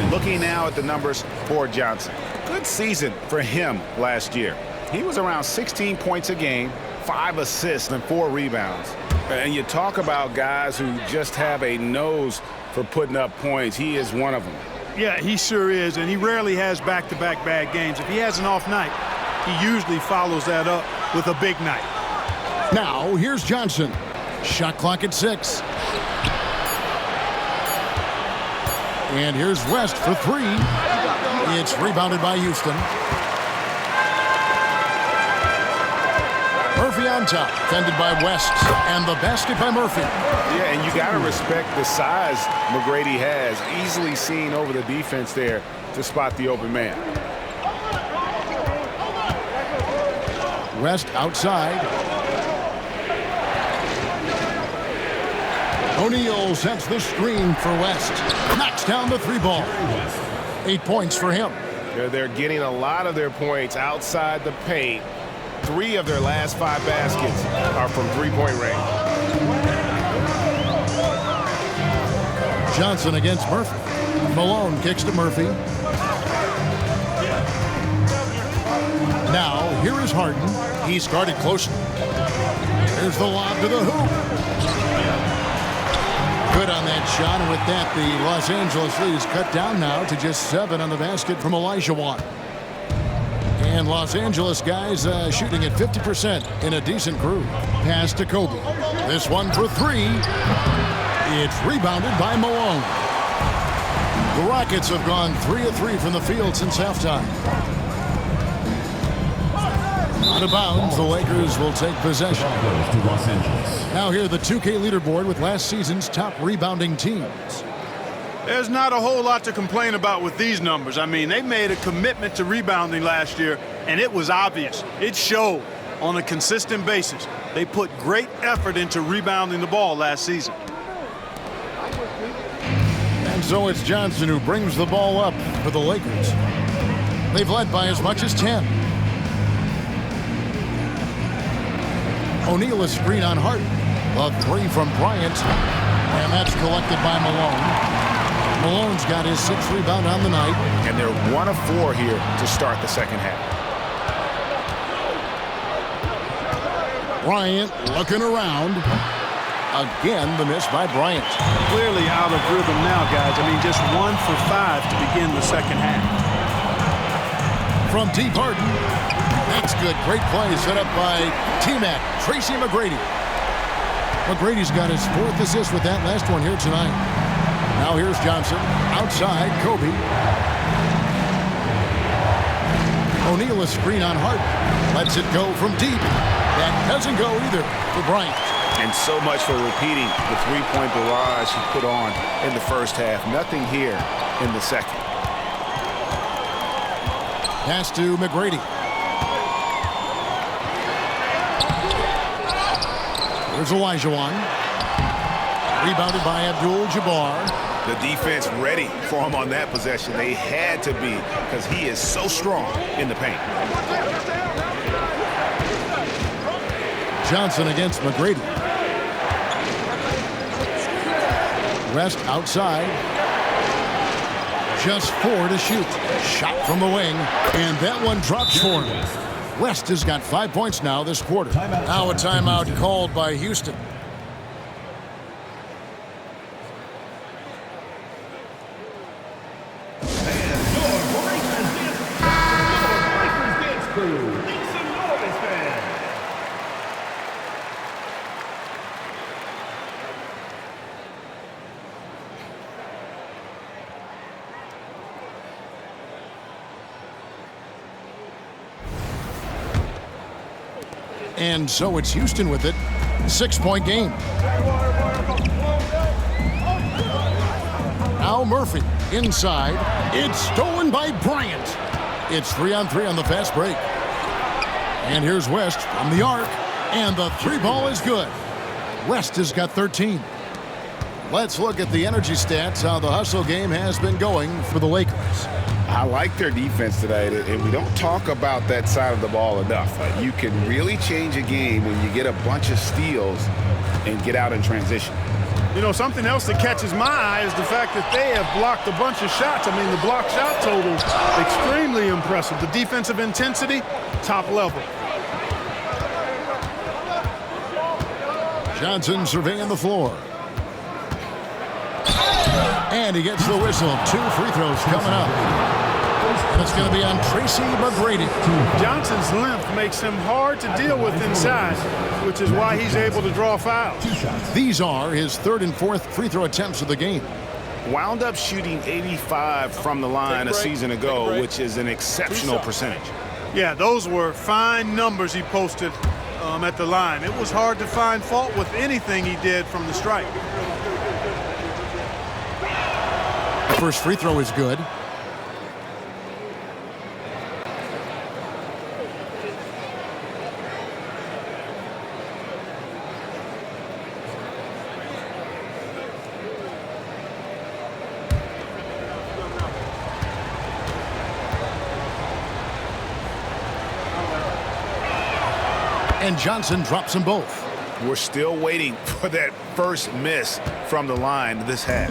Looking now at the numbers for Johnson. Good season for him last year. He was around 16 points a game, 5 assists, and 4 rebounds. And you talk about guys who just have a nose for putting up points. He is one of them. Yeah, he sure is, and he rarely has back-to-back bad games. If he has an off night, he usually follows that up with a big night. Now, here's Johnson. Shot clock at 6. And here's West for 3. It's rebounded by Houston. Murphy on top, defended by West, and the basket by Murphy. Yeah, and you got to respect the size McGrady has. Easily seen over the defense there to spot the open man. West outside. O'Neal sets the screen for West. Knocks down the 3 ball. 8 points for him. They're getting a lot of their points outside the paint. 3 of their last 5 baskets are from 3-point range. Johnson against Murphy. Malone kicks to Murphy. Now, here is Harden. He's guarded closely. There's the lob to the hoop. Good on that shot, and with that, the Los Angeles lead is cut down now to just 7 on the basket from Olajuwon. And Los Angeles guys shooting at 50% in a decent groove. Pass to Kobe. This one for 3. It's rebounded by Malone. The Rockets have gone 3 of 3 from the field since halftime. Out of bounds, the Lakers will take possession. Now here the 2K leaderboard with last season's top rebounding teams. There's not a whole lot to complain about with these numbers. I mean, they made a commitment to rebounding last year, and it was obvious. It showed on a consistent basis. They put great effort into rebounding the ball last season. And so it's Johnson who brings the ball up for the Lakers. They've led by as much as 10. O'Neal is screen on Harden. A 3 from Bryant. And that's collected by Malone. Malone's got his 6th rebound on the night. And they're 1 of 4 here to start the second half. Bryant looking around. Again, the miss by Bryant. Clearly out of rhythm now, guys. I mean, just 1 for 5 to begin the second half. From deep, Harden. That's good. Great play set up by T-Mac, Tracy McGrady. McGrady's got his 4th assist with that last one here tonight. Now here's Johnson. Outside, Kobe. O'Neal is screen on Harden. Lets it go from deep. That doesn't go either for Bryant. And so much for repeating the three-point barrage he put on in the first half. Nothing here in the second. Pass to McGrady. There's Olajuwon. Rebounded by Abdul-Jabbar. The defense ready for him on that possession. They had to be because he is so strong in the paint. Johnson against McGrady. West outside. Just 4 to shoot. Shot from the wing. And that one drops for him. West has got 5 points now this quarter. Now a timeout called by Houston. And so it's Houston with it. 6-point game. Al Murphy inside. It's stolen by Bryant. It's 3-on-3 on the fast break. And here's West from the arc. And the 3-ball is good. West has got 13. Let's look at the energy stats, how the hustle game has been going for the Lakers. I like their defense today, and we don't talk about that side of the ball enough. You can really change a game when you get a bunch of steals and get out in transition. You know, something else that catches my eye is the fact that they have blocked a bunch of shots. I mean, the block shot total, extremely impressive. The defensive intensity, top level. Johnson surveying the floor. And he gets the whistle. 2 free throws coming up. And it's going to be on Tracy McGrady. Johnson's length makes him hard to deal with inside, which is why he's able to draw fouls. These are his 3rd and 4th free throw attempts of the game. Wound up shooting 85 from the line a season ago, which is an exceptional percentage. Yeah, those were fine numbers he posted at the line. It was hard to find fault with anything he did from the stripe. The first free throw is good. And Johnson drops them both. We're still waiting for that first miss from the line this half.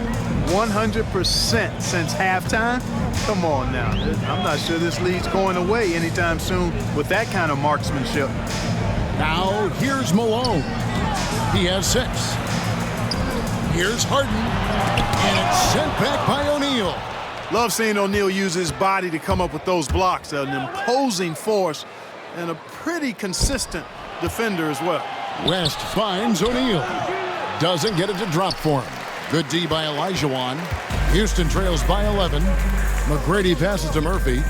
100% since halftime? Come on now. I'm not sure this lead's going away anytime soon with that kind of marksmanship. Now here's Malone. He has 6. Here's Harden. And it's sent back by O'Neal. Love seeing O'Neal use his body to come up with those blocks. An imposing force and a pretty consistent defender as well. West finds O'Neal. Doesn't get it to drop for him. Good D by Olajuwon. Houston trails by 11. McGrady passes to Murphy.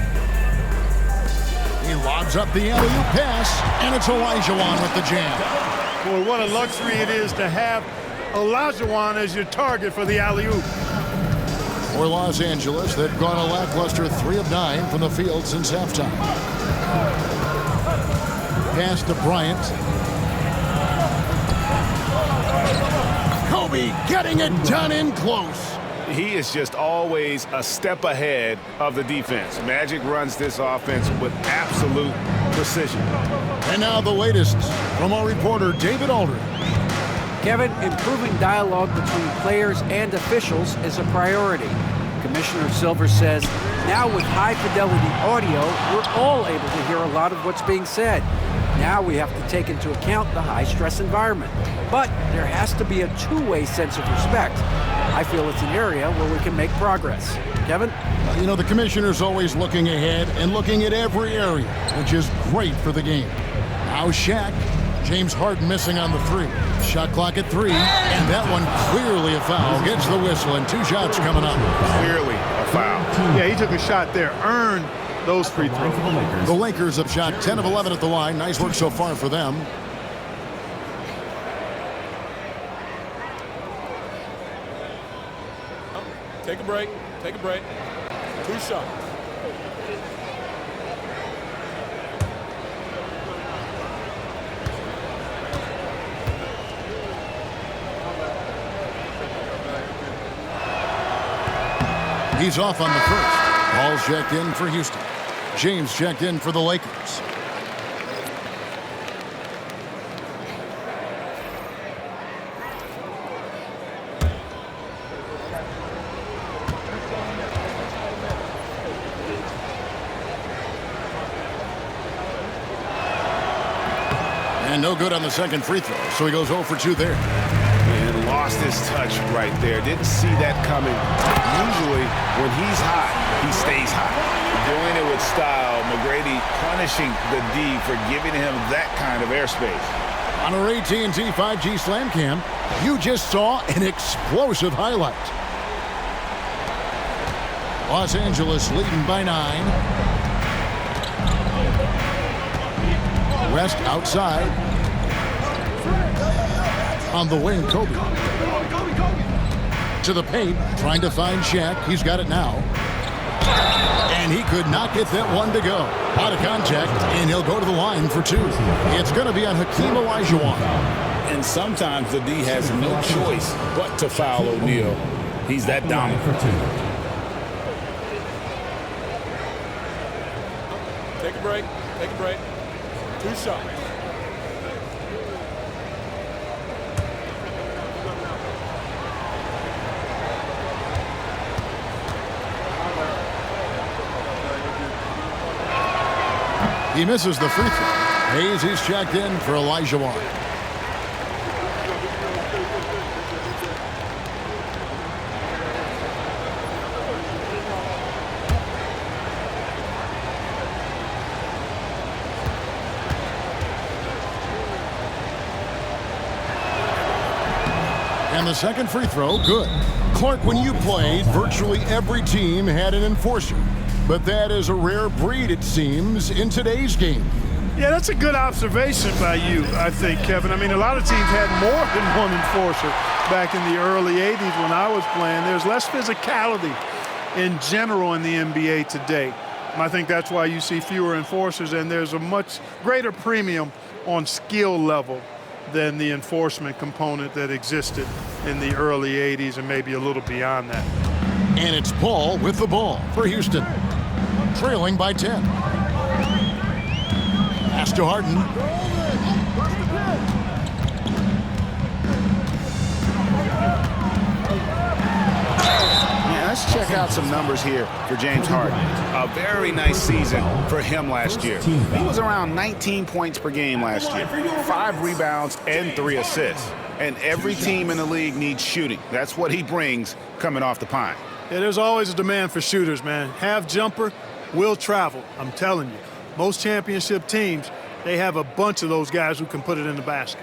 He lobs up the alley-oop pass, and it's Olajuwon with the jam. Boy, what a luxury it is to have Olajuwon as your target for the alley-oop. For Los Angeles, they've gone a lackluster 3 of 9 from the field since halftime. Pass to Bryant. Kobe getting it done in close. He is just always a step ahead of the defense. Magic runs this offense with absolute precision. And now the latest from our reporter, David Aldridge. Kevin, improving dialogue between players and officials is a priority. Commissioner Silver says, now with high-fidelity audio, we're all able to hear a lot of what's being said. Now we have to take into account the high-stress environment. But there has to be a two-way sense of respect. I feel it's an area where we can make progress. Kevin? You know, the commissioner's always looking ahead and looking at every area, which is great for the game. Now Shaq. James Harden missing on the 3. Shot clock at 3, and that one clearly a foul. Gets the whistle, and 2 shots coming up. Clearly a foul. Yeah, he took a shot there. Earned those free throws. The Lakers have shot 10 of 11 at the line. Nice work so far for them. Take a break. Take a break. 2 shots. He's off on the first. Ball's checked in for Houston. James checked in for the Lakers. And no good on the second free throw, so he goes 0 for 2 there. And lost his touch right there. Didn't see that coming. Usually, when he's hot, he stays hot. Doing it with style. McGrady punishing the D for giving him that kind of airspace. On our AT&T 5G Slam Cam, you just saw an explosive highlight. Los Angeles leading by 9. West outside. On the wing, Kobe. To the paint, trying to find Shaq. He's got it now. And he could not get that one to go. Out of contact, and he'll go to the line for 2. It's going to be on Hakeem Olajuwon. And sometimes the D has no choice but to foul O'Neal. He's that dominant. Take a break. Take a break. 2 shots. He misses the free throw. Hayes, he's checked in for Olajuwon. And the second free throw, good. Clark, when you played, virtually every team had an enforcer. But that is a rare breed, it seems, in today's game. Yeah, that's a good observation by you, I think, Kevin. I mean, a lot of teams had more than one enforcer back in the early 80s when I was playing. There's less physicality in general in the NBA today. And I think that's why you see fewer enforcers, and there's a much greater premium on skill level than the enforcement component that existed in the early 80s and maybe a little beyond that. And it's Paul with the ball for Houston, trailing by 10. Pass to Harden. Yeah, let's check out some numbers here for James Harden. A very nice season for him last year. He was around 19 points per game last year, 5 rebounds and 3 assists. And every team in the league needs shooting. That's what he brings coming off the pine. Yeah, there's always a demand for shooters, man. Have jumper, will travel. I'm telling you. Most championship teams, they have a bunch of those guys who can put it in the basket.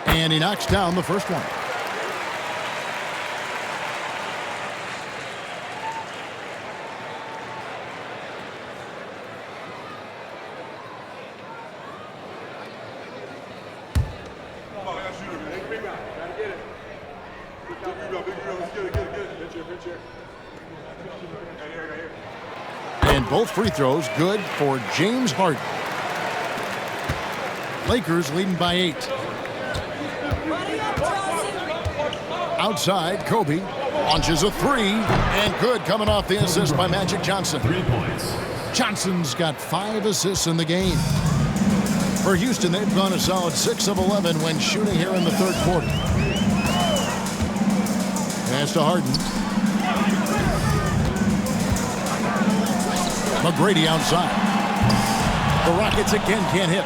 And he knocks down the first one. And both free throws good for James Harden. Lakers leading by 8. Outside, Kobe launches a 3, and good coming off the assist by Magic Johnson. 3 points. Johnson's got 5 assists in the game. For Houston, they've gone a solid 6 of 11 when shooting here in the third quarter. Pass to Harden. McGrady outside. The Rockets again can't hit.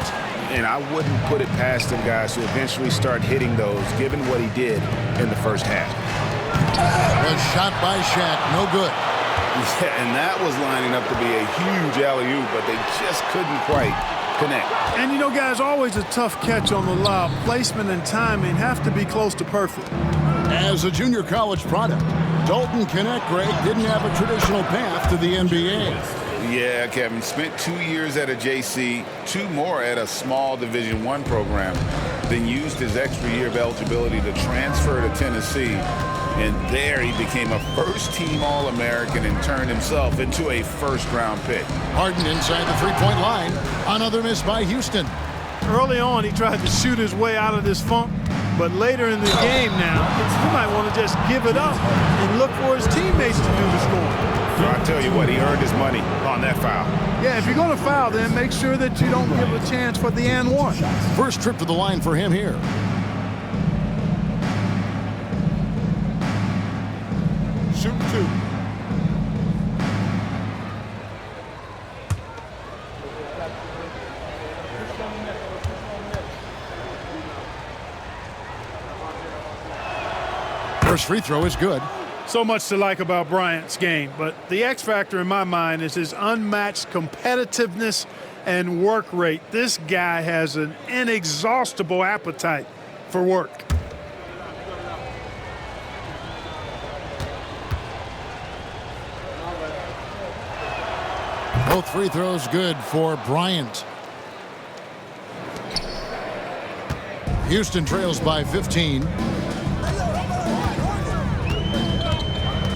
And I wouldn't put it past him, guys, to eventually start hitting those, given what he did in the first half. A shot by Shaq, no good. Yeah, and that was lining up to be a huge alley-oop, but they just couldn't quite connect. And you know, guys, always a tough catch on the lob. Placement and timing have to be close to perfect. As a junior college product, Dalton Knecht, Greg, didn't have a traditional path to the NBA. Yeah, Kevin, spent 2 years at a JC, 2 more at a small Division I program, then used his extra year of eligibility to transfer to Tennessee. And there he became a first-team All-American and turned himself into a first-round pick. Harden inside the three-point line. Another miss by Houston. Early on, he tried to shoot his way out of this funk, but later in the game now, he might want to just give it up and look for his teammates to do the scoring. So I tell you what, he earned his money on that foul. Yeah, if you're going to foul, then make sure that you don't give a chance for the and one. First trip to the line for him here. Shoot 2. First free throw is good. So much to like about Bryant's game, but the X factor in my mind is his unmatched competitiveness and work rate. This guy has an inexhaustible appetite for work. Both free throws good for Bryant. Houston trails by 15.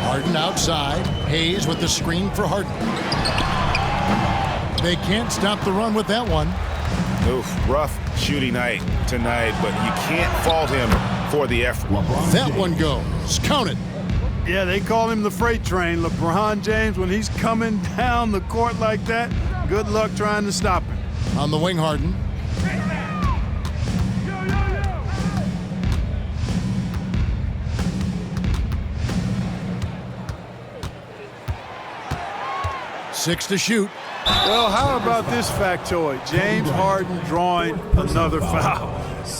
Harden outside. Hayes with the screen for Harden. They can't stop the run with that one. Oof, rough shooting night tonight, but you can't fault him for the effort. That one goes. Count it. Yeah, they call him the freight train. LeBron James, when he's coming down the court like that, good luck trying to stop him. On the wing, Harden. Six to shoot. Well, how about this factoid? James Harden drawing another foul.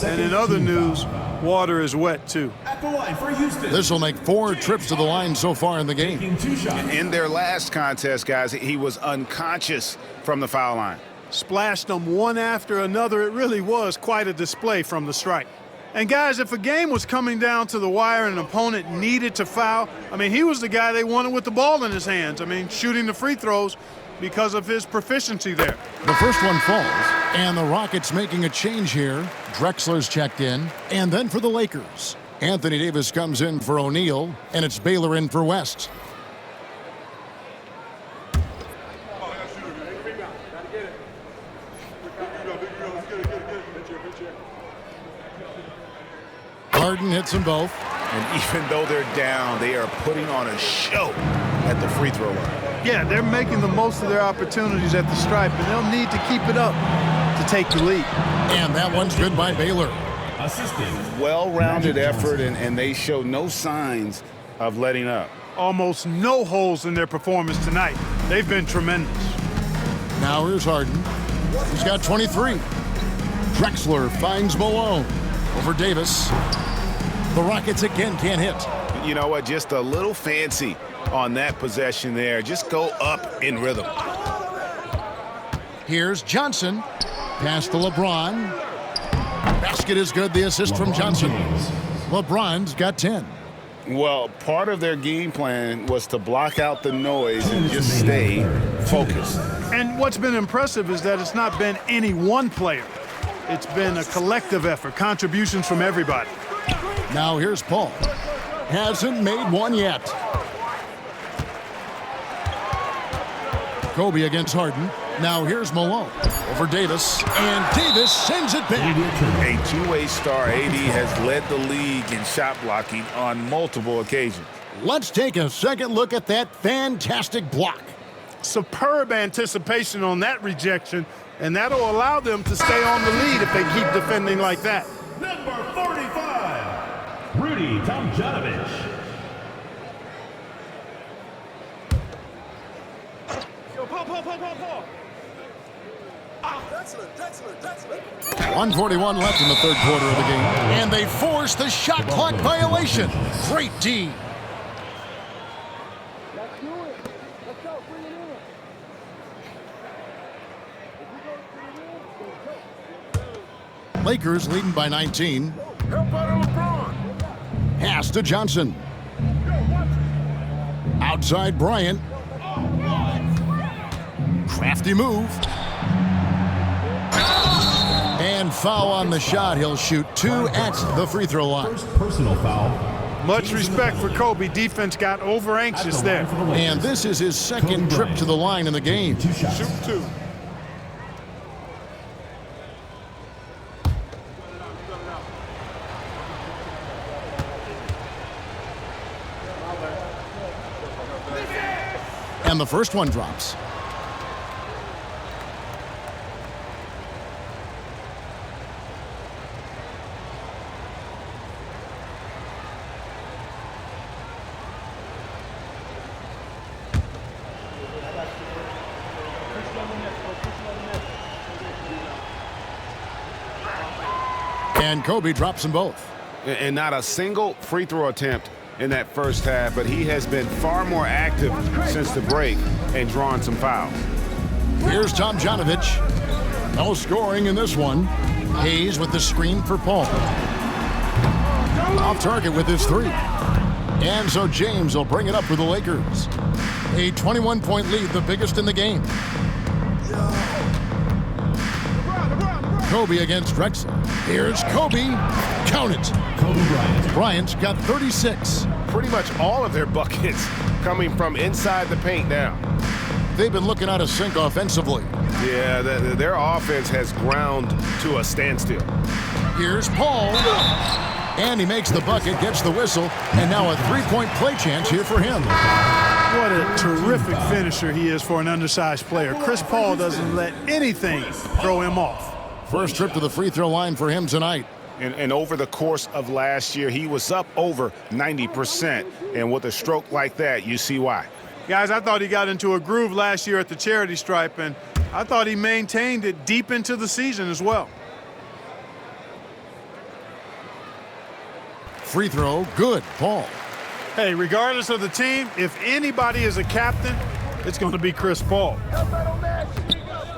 And in other news, water is wet too. At the line for Houston. This will make 4 trips to the line so far in the game. Taking 2 shots. In their last contest, guys, he was unconscious from the foul line. Splashed them one after another. It really was quite a display from the stripe. And guys, if a game was coming down to the wire and an opponent needed to foul, I mean, he was the guy they wanted with the ball in his hands. I mean, shooting the free throws because of his proficiency there. The first one falls, and the Rockets making a change here. Drexler's checked in, and then for the Lakers. Anthony Davis comes in for O'Neal, and it's Baylor in for West. Harden hits them both. And even though they're down, they are putting on a show at the free throw line. Yeah, they're making the most of their opportunities at the stripe, and they'll need to keep it up to take the lead. And that one's good by Baylor. Well-rounded effort, and they show no signs of letting up. Almost no holes in their performance tonight. They've been tremendous. Now here's Harden. He's got 23. Drexler finds Malone over Davis. The Rockets again can't hit. You know what? Just a little fancy on that possession there. Just go up in rhythm. Here's Johnson. Pass to LeBron. Basket is good. The assist from Johnson. LeBron's got 10. Well, part of their game plan was to block out the noise and just stay focused. And what's been impressive is that it's not been any one player. It's been a collective effort, contributions from everybody. Now here's Paul. Hasn't made one yet. Kobe against Harden. Now here's Malone over Davis, and Davis sends it back. A two-way star, AD has led the league in shot blocking on multiple occasions. Let's take a second look at that fantastic block. Superb anticipation on that rejection, and that'll allow them to stay on the lead if they keep defending like that. Number 45, Rudy Tomjanovich. Yo, Paul. 1:41 left in the third quarter of the game, and they force the shot clock violation. Great D. Lakers leading by 19. Pass to Johnson. Outside Bryant. Crafty move. And foul on the shot. He'll shoot 2 at the free throw line. Personal foul. Much respect for Kobe. Defense got over anxious there. And this is his second trip to the line in the game. Shoot 2. And the first one drops. And Kobe drops them both. And not a single free throw attempt in that first half, but he has been far more active since the break and drawn some fouls. Here's Tomjanovich. No scoring in this one. Hayes with the screen for Paul. Off target with his 3. And so James will bring it up for the Lakers. A 21-point lead, the biggest in the game. Kobe against Drexler. Here's Kobe. Count it. Kobe Bryant. Bryant's got 36. Pretty much all of their buckets coming from inside the paint now. They've been looking out of sync offensively. Yeah, their offense has ground to a standstill. Here's Paul. And he makes the bucket, gets the whistle, and now a 3-point play chance here for him. What a terrific finisher he is for an undersized player. Chris Paul doesn't let anything throw him off. First trip to the free throw line for him tonight. And over the course of last year, he was up over 90%. And with a stroke like that, you see why. Guys, I thought he got into a groove last year at the charity stripe, and I thought he maintained it deep into the season as well. Free throw, good, Paul. Hey, regardless of the team, if anybody is a captain, it's going to be Chris Paul.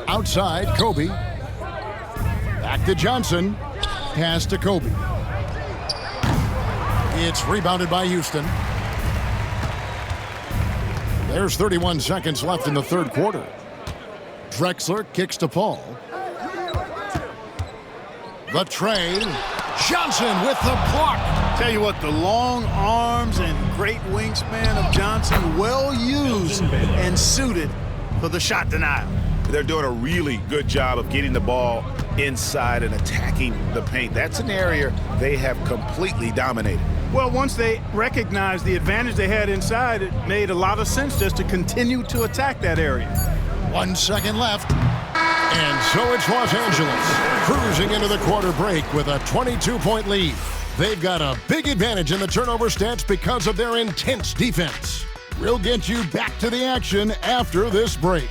Outside, Kobe. Back to Johnson. Pass to Kobe. It's rebounded by Houston. There's 31 seconds left in the third quarter. Drexler kicks to Paul. The tray. Johnson with the block. Tell you what, the long arms and great wingspan of Johnson, well used and suited for the shot denial. They're doing a really good job of getting the ball inside and attacking the paint. That's an area they have completely dominated. Well, once they recognized the advantage they had inside, it made a lot of sense just to continue to attack that area. 1 second left. And so it's Los Angeles cruising into the quarter break with a 22-point lead. They've got a big advantage in the turnover stats because of their intense defense. We'll get you back to the action after this break.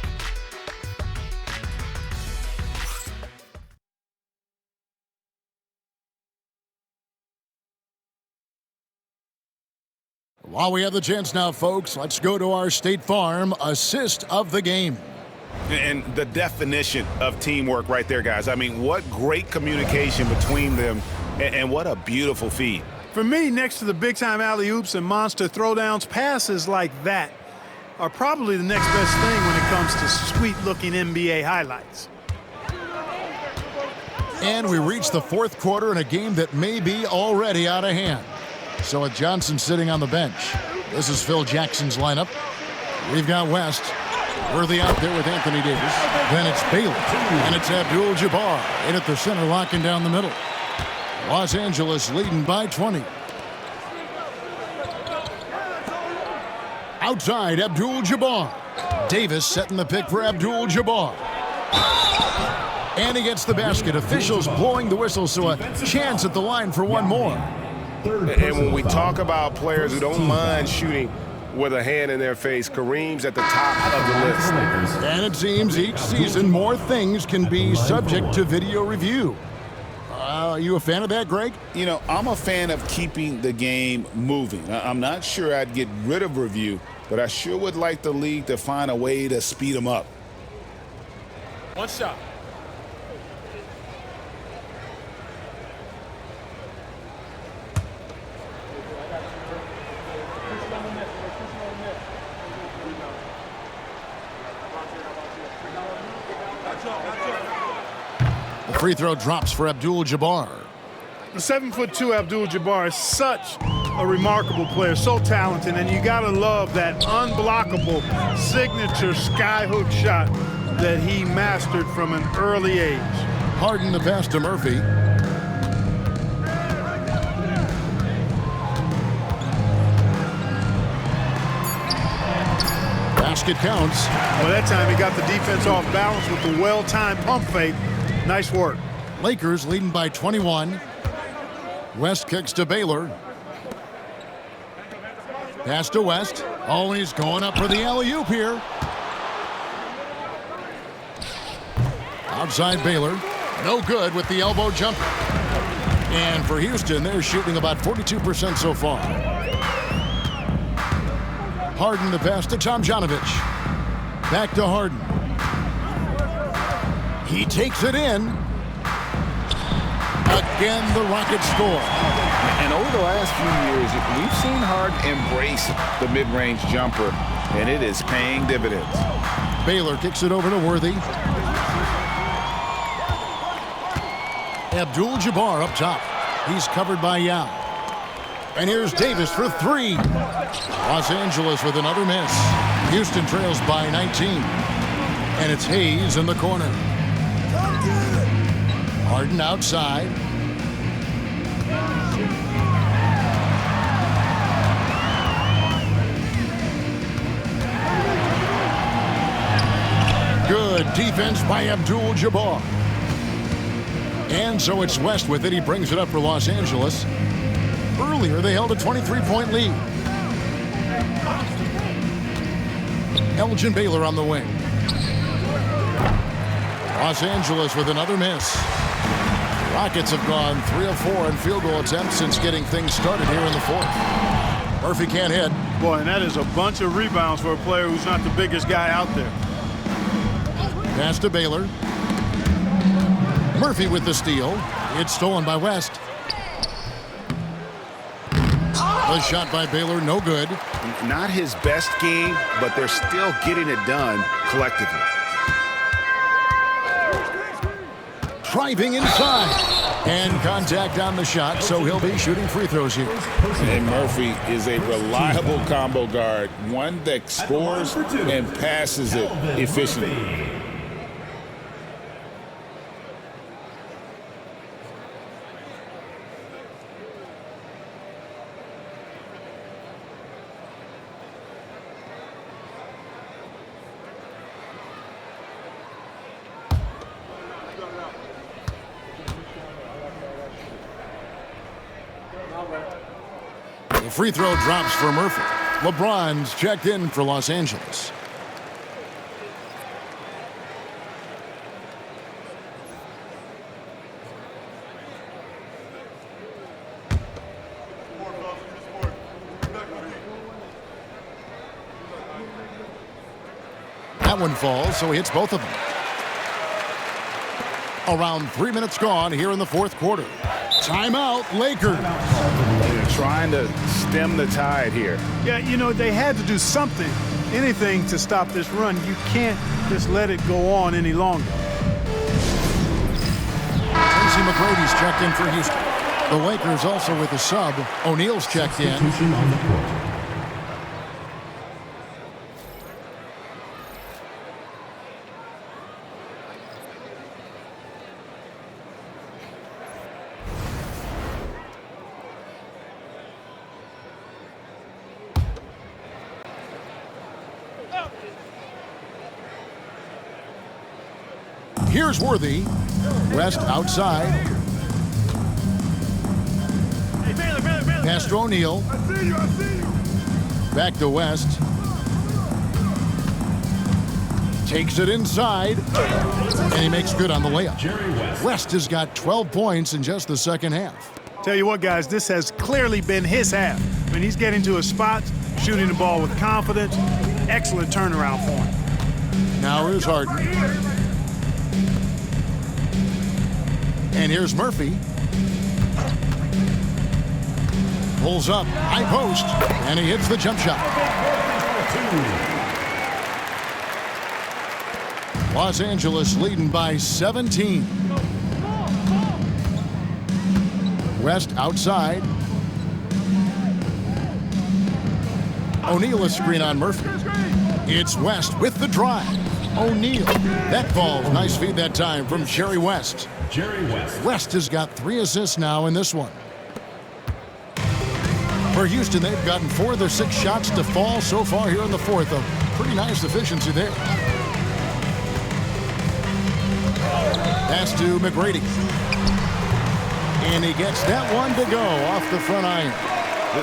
While we have the chance now, folks, let's go to our State Farm assist of the game. And the definition of teamwork right there, guys. I mean, what great communication between them, and what a beautiful feed. For me, next to the big-time alley-oops and monster throwdowns, passes like that are probably the next best thing when it comes to sweet-looking NBA highlights. And we reach the fourth quarter in a game that may be already out of hand. So with Johnson sitting on the bench, this is Phil Jackson's lineup. We've got West. Worthy out there with Anthony Davis. Then it's Baylor. And it's Abdul-Jabbar in at the center, locking down the middle. Los Angeles leading by 20. Outside, Abdul-Jabbar. Davis setting the pick for Abdul-Jabbar. And he gets the basket. Officials blowing the whistle, so a chance at the line for one more. And when we talk about players who don't mind shooting with a hand in their face, Kareem's at the top of the list. And it seems each season more things can be subject to video review. Are you a fan of that, Greg? You know, I'm a fan of keeping the game moving. I'm not sure I'd get rid of review, but I sure would like the league to find a way to speed them up. One shot. The free throw drops for Abdul-Jabbar. The 7'2" Abdul-Jabbar is such a remarkable player, so talented, and you gotta love that unblockable signature skyhook shot that he mastered from an early age. Harden the pass to Murphy. Basket counts. Well, that time he got the defense off balance with the well-timed pump fake. Nice work. Lakers leading by 21. West kicks to Baylor. Pass to West. Oh, he's going up for the alley-oop here. Outside Baylor. No good with the elbow jumper. And for Houston, they're shooting about 42% so far. Harden the pass to Tomjanovich. Back to Harden. He takes it in. Again, the Rockets score. And over the last few years, we've seen Harden embrace the mid-range jumper, and it is paying dividends. Baylor kicks it over to Worthy. Abdul-Jabbar up top. He's covered by Yao. And here's Davis for three. Los Angeles with another miss. Houston trails by 19. And it's Hayes in the corner. Harden outside. Good defense by Abdul-Jabbar. And so it's West with it. He brings it up for Los Angeles. Earlier, they held a 23-point lead. Elgin Baylor on the wing. Los Angeles with another miss. Rockets have gone 3 of 4 in field goal attempts since getting things started here in the fourth. Murphy can't hit. Boy, and that is a bunch of rebounds for a player who's not the biggest guy out there. Pass to Baylor. Murphy with the steal. It's stolen by West. The shot by Baylor, no good. Not his best game, but they're still getting it done collectively. Driving inside. And contact on the shot, so he'll be shooting free throws here. And Murphy is a reliable combo guard, one that scores and passes it efficiently. The free throw drops for Murphy. LeBron's checked in for Los Angeles. That one falls, so he hits both of them. Around 3 minutes gone here in the fourth quarter. Timeout, Lakers. They're trying to stem the tide here. Yeah, you know, they had to do something, anything to stop this run. You can't just let it go on any longer. Tracy McGrady's checked in for Houston. The Lakers also with a sub. O'Neal's checked in. Here's Worthy. West outside. Pass to O'Neal. Back to West. Takes it inside. And he makes good on the layup. West has got 12 points in just the second half. Tell you what, guys, this has clearly been his half. I mean, he's getting to his spots, shooting the ball with confidence. Excellent turnaround for him. Now here's Harden. And here's Murphy. Pulls up, high post, and he hits the jump shot. Los Angeles leading by 17. West outside. O'Neal a screen on Murphy. It's West with the drive. O'Neal. That falls. Nice feed that time from Jerry West. West has got 3 assists now in this one. For Houston, they've gotten 4 of their 6 shots to fall so far here in the fourth. A pretty nice efficiency there. Pass to McGrady. And he gets that one to go off the front iron.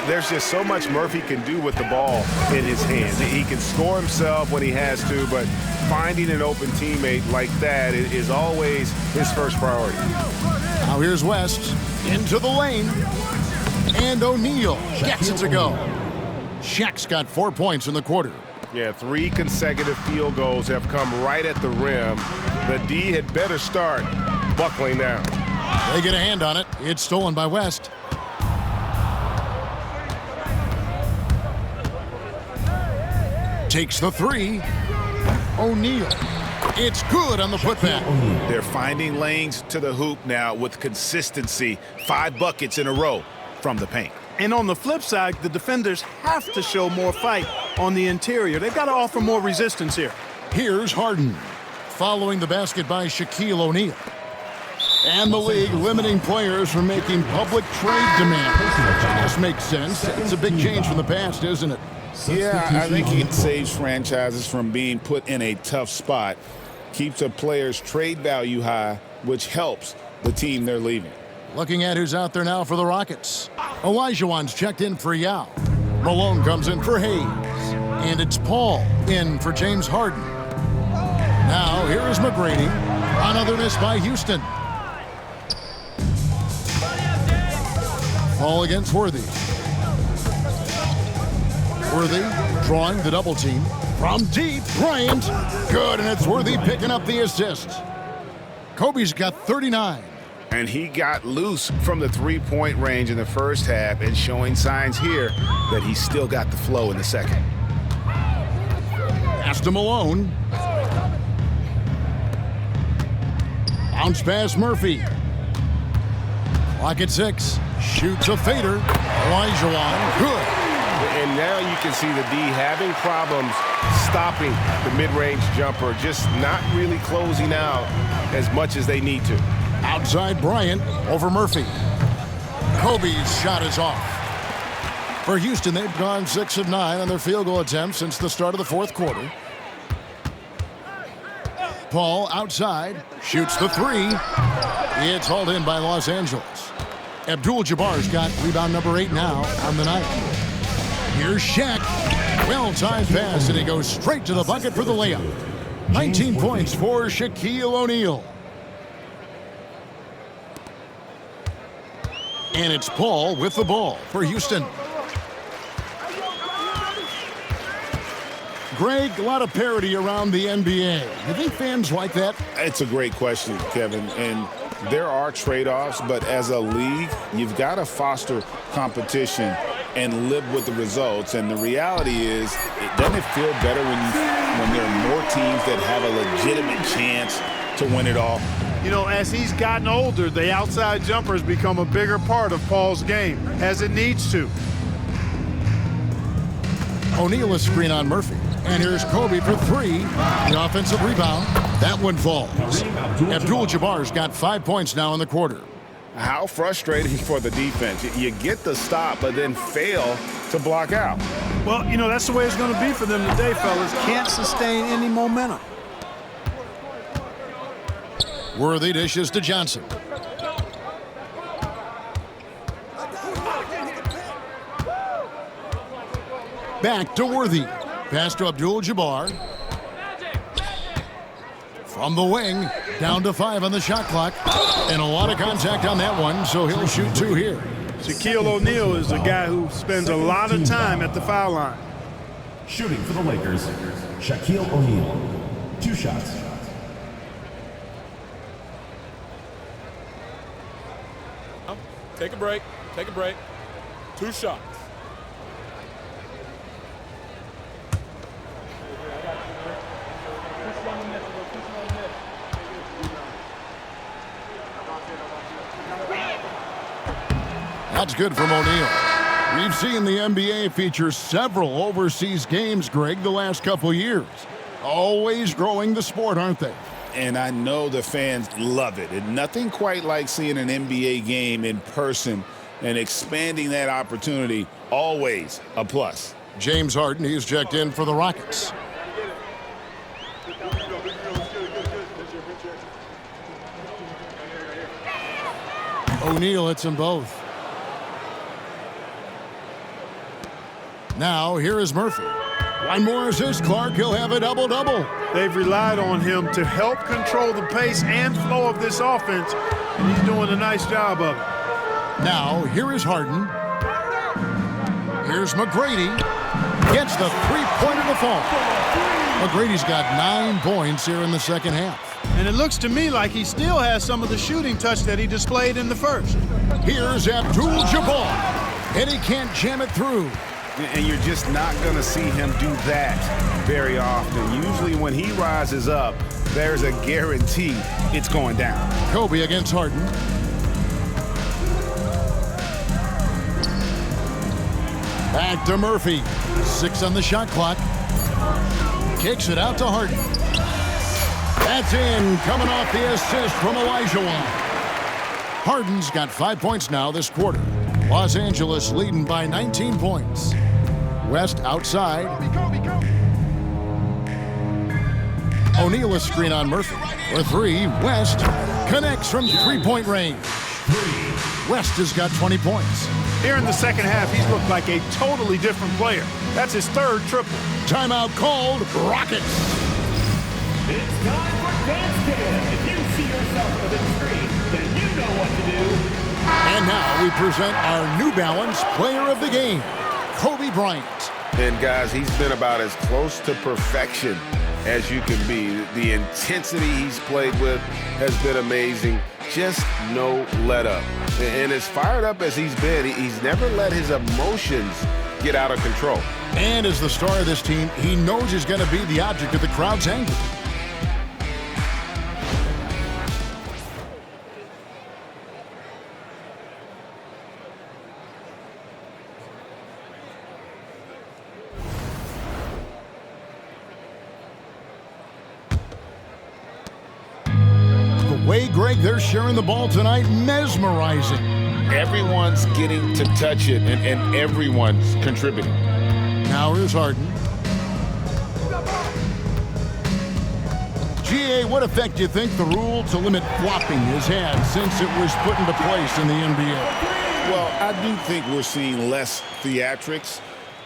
There's just so much Murphy can do with the ball in his hands. He can score himself when he has to, but finding an open teammate like that is always his first priority. Now here's West into the lane. And O'Neal gets it to go. Shaq's got 4 points in the quarter. Yeah, 3 consecutive field goals have come right at the rim. The D had better start buckling down. They get a hand on it. It's stolen by West. Takes the 3. O'Neal. It's good on the putback. They're finding lanes to the hoop now with consistency. 5 buckets in a row from the paint. And on the flip side, the defenders have to show more fight on the interior. They've got to offer more resistance here. Here's Harden. Following the basket by Shaquille O'Neal. And the league limiting players from making public trade demands. This makes sense. It's a big change from the past, isn't it? Yeah, I think it saves franchises from being put in a tough spot. Keeps a player's trade value high, which helps the team they're leaving. Looking at who's out there now for the Rockets. Olajuwon's checked in for Yao. Malone comes in for Hayes. And it's Paul in for James Harden. Now here is McGrady. Another miss by Houston. Paul against Worthy. Worthy drawing the double team. From deep, Bryant. Good, and it's Worthy picking up the assist. Kobe's got 39. And he got loose from the three-point range in the first half and showing signs here that he's still got the flow in the second. Pass to Malone. Bounce pass Murphy. Clock at 6. Shoots a fader. Olajuwon. Good. And now you can see the D having problems stopping the mid-range jumper, just not really closing out as much as they need to. Outside Bryant over Murphy. Kobe's shot is off. For Houston, they've gone 6 of 9 on their field goal attempts since the start of the fourth quarter. Paul outside, shoots the 3. It's hauled in by Los Angeles. Abdul-Jabbar's got rebound number 8 now on the night. Here's Shaq. Well-timed pass, and he goes straight to the bucket for the layup. 19 points for Shaquille O'Neal. And it's Paul with the ball for Houston. Greg, a lot of parity around the NBA. You think fans like that? It's a great question, Kevin. And there are trade-offs, but as a league, you've got to foster competition and live with the results. And the reality is, doesn't it feel better when there are more teams that have a legitimate chance to win it all? You know, as he's gotten older, the outside jumper has become a bigger part of Paul's game, as it needs to. O'Neal a screen on Murphy. And here's Kobe for three. The offensive rebound. That one falls. Abdul-Jabbar's got 5 points now in the quarter. How frustrating for the defense. You get the stop, but then fail to block out. Well, you know, that's the way it's going to be for them today, fellas. Can't sustain any momentum. Worthy dishes to Johnson. Back to Worthy. Pass to Abdul-Jabbar. From the wing, down to 5 on the shot clock. And a lot of contact on that one, so he'll shoot 2 here. Shaquille O'Neal is a guy who spends a lot of time at the foul line. Shooting for the Lakers, Shaquille O'Neal. 2 shots. Take a break. Take a break. 2 shots. That's good from O'Neal. We've seen the NBA feature several overseas games, Greg, the last couple years. Always growing the sport, aren't they? And I know the fans love it. And nothing quite like seeing an NBA game in person and expanding that opportunity, always a plus. James Harden, he's checked in for the Rockets. O'Neal hits them both. Now, here is Murphy. One more assist, Clark. He'll have a double-double. They've relied on him to help control the pace and flow of this offense, and he's doing a nice job of it. Now, here is Harden. Here's McGrady. Gets the three-pointer to fall. McGrady's got 9 points here in the second half. And it looks to me like he still has some of the shooting touch that he displayed in the first. Here's Abdul-Jabbar. And he can't jam it through. And you're just not going to see him do that very often. Usually when he rises up, there's a guarantee it's going down. Kobe against Harden. Back to Murphy. 6 on the shot clock. Kicks it out to Harden. That's in, coming off the assist from Olajuwon. Harden's got 5 points now this quarter. Los Angeles leading by 19 points. West outside. O'Neal a screen on Murphy. For 3, West connects from three-point range. West has got 20 points. Here in the second half, he's looked like a totally different player. That's his 3rd triple. Timeout called, Rockets. It's time for Dance Jam. If you see yourself on the screen, then you know what to do. And now we present our New Balance Player of the Game, Kobe Bryant. And guys, he's been about as close to perfection as you can be. The intensity he's played with has been amazing. Just no let up. And as fired up as he's been, he's never let his emotions get out of control. And as the star of this team, he knows he's going to be the object of the crowd's anger. Greg, they're sharing the ball tonight, mesmerizing. Everyone's getting to touch it, and everyone's contributing. Now here's Harden. GA, what effect do you think the rule to limit flopping has had since it was put into place in the NBA? Well, I do think we're seeing less theatrics,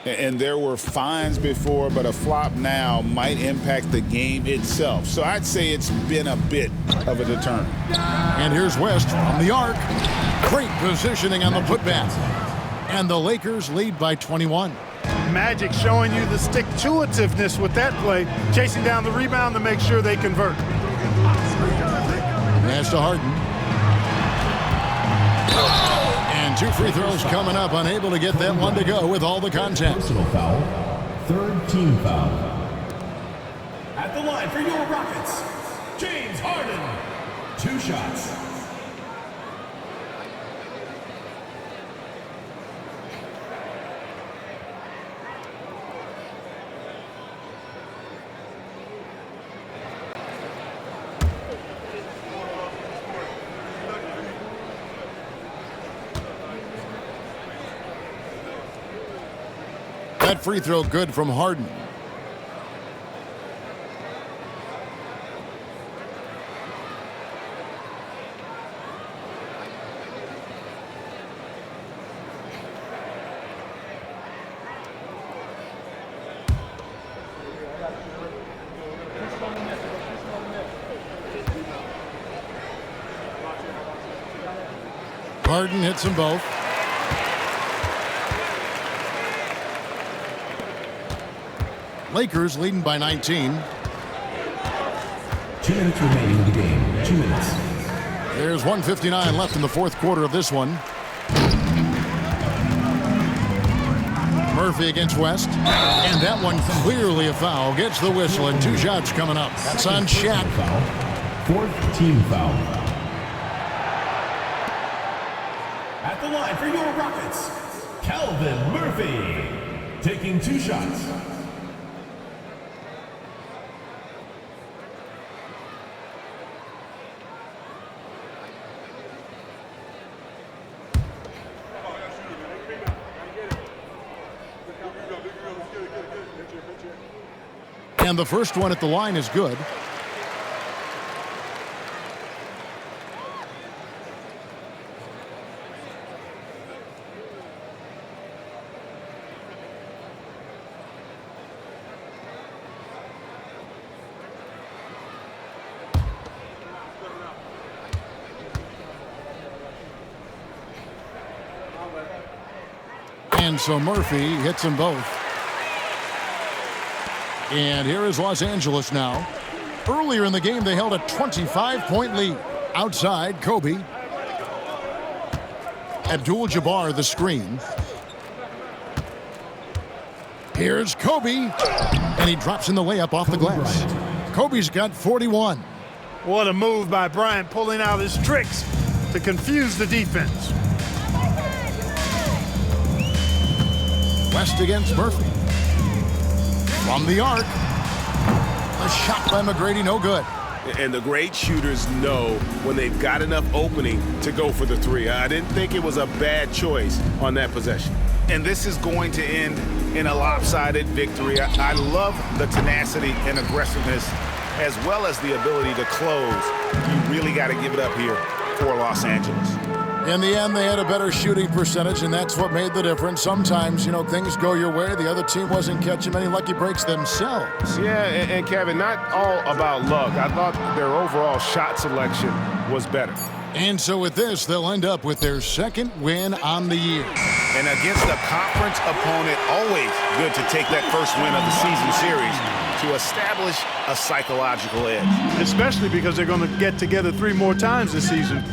and there were fines before, but a flop now might impact the game itself. So I'd say it's been a bit of a deterrent. And here's West from the arc. Great positioning on the putback. And the Lakers lead by 21. Magic showing you the stick-to-itiveness with that play, chasing down the rebound to make sure they convert. Pass to Harden. And 2 free throws coming up, unable to get that one to go with all the contact. Personal foul, third team foul. At the line for your Rockets, James Harden. 2 shots. That free throw good from Harden. Harden hits them both. Lakers leading by 19. 2 minutes remaining in the game. 2 minutes. There's 1:59 left in the fourth quarter of this one. Murphy against West. And that one clearly a foul. Gets the whistle and 2 shots coming up. That's on Shaq. Fourth team foul. At the line for your Rockets, Calvin Murphy. Taking 2 shots. And the first one at the line is good. And so Murphy hits them both. And here is Los Angeles now. Earlier in the game, they held a 25-point lead. Outside, Kobe. Abdul-Jabbar, the screen. Here's Kobe. And he drops in the layup off the glass. Kobe's got 41. What a move by Bryant, pulling out his tricks to confuse the defense. West against Murphy. From the arc. A shot by McGrady, no good. And the great shooters know when they've got enough opening to go for the 3. I didn't think it was a bad choice on that possession. And this is going to end in a lopsided victory. I love the tenacity and aggressiveness as well as the ability to close. You really got to give it up here for Los Angeles. In the end, they had a better shooting percentage, and that's what made the difference. Sometimes, things go your way. The other team wasn't catching many lucky breaks themselves. Yeah, and Kevin, not all about luck. I thought their overall shot selection was better. And so with this, they'll end up with their second win on the year. And against a conference opponent, always good to take that first win of the season series to establish a psychological edge. Especially because they're going to get together 3 more times this season.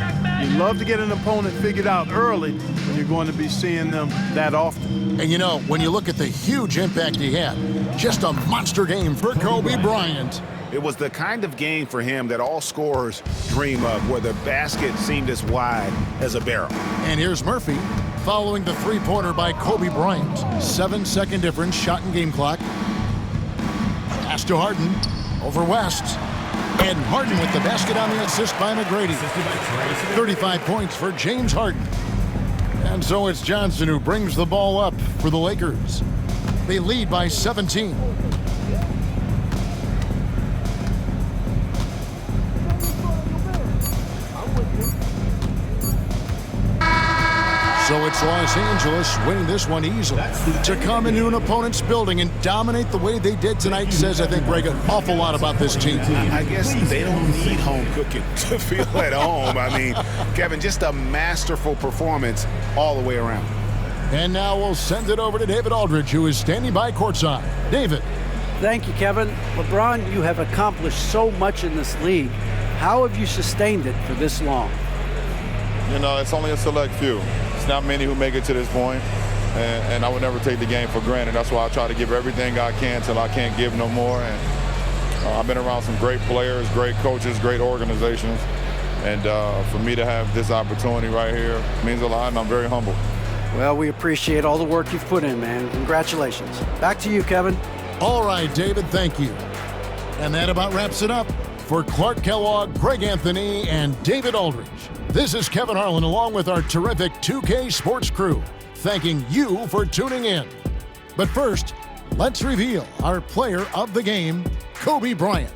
You love to get an opponent figured out early when you're going to be seeing them that often. And when you look at the huge impact he had, just a monster game for Kobe Bryant. It was the kind of game for him that all scorers dream of, where the basket seemed as wide as a barrel. And here's Murphy following the 3-pointer by Kobe Bryant. 7-second difference, shot and game clock. Pass to Harden, over West. And Harden with the basket on the assist by McGrady. 35 points for James Harden. And so it's Johnson who brings the ball up for the Lakers. They lead by 17. So it's Los Angeles winning this one easily. To come into an opponent's building and dominate the way they did tonight says, I think, Greg, an awful lot about this team. I guess they don't need home cooking to feel at home. I mean, Kevin, just a masterful performance all the way around. And now we'll send it over to David Aldridge, who is standing by courtside. David. Thank you, Kevin. LeBron, you have accomplished so much in this league. How have you sustained it for this long? You know, it's only a select few. It's not many who make it to this point, and I would never take the game for granted. That's why I try to give everything I can till I can't give no more. And I've been around some great players, great coaches, great organizations, and for me to have this opportunity right here means a lot, and I'm very humble. Well, we appreciate all the work you've put in, man. Congratulations. Back to you, Kevin. All right, David, thank you. And that about wraps it up. For Clark Kellogg, Greg Anthony, and David Aldridge, this is Kevin Harlan along with our terrific 2K Sports crew, thanking you for tuning in. But first, let's reveal our player of the game, Kobe Bryant.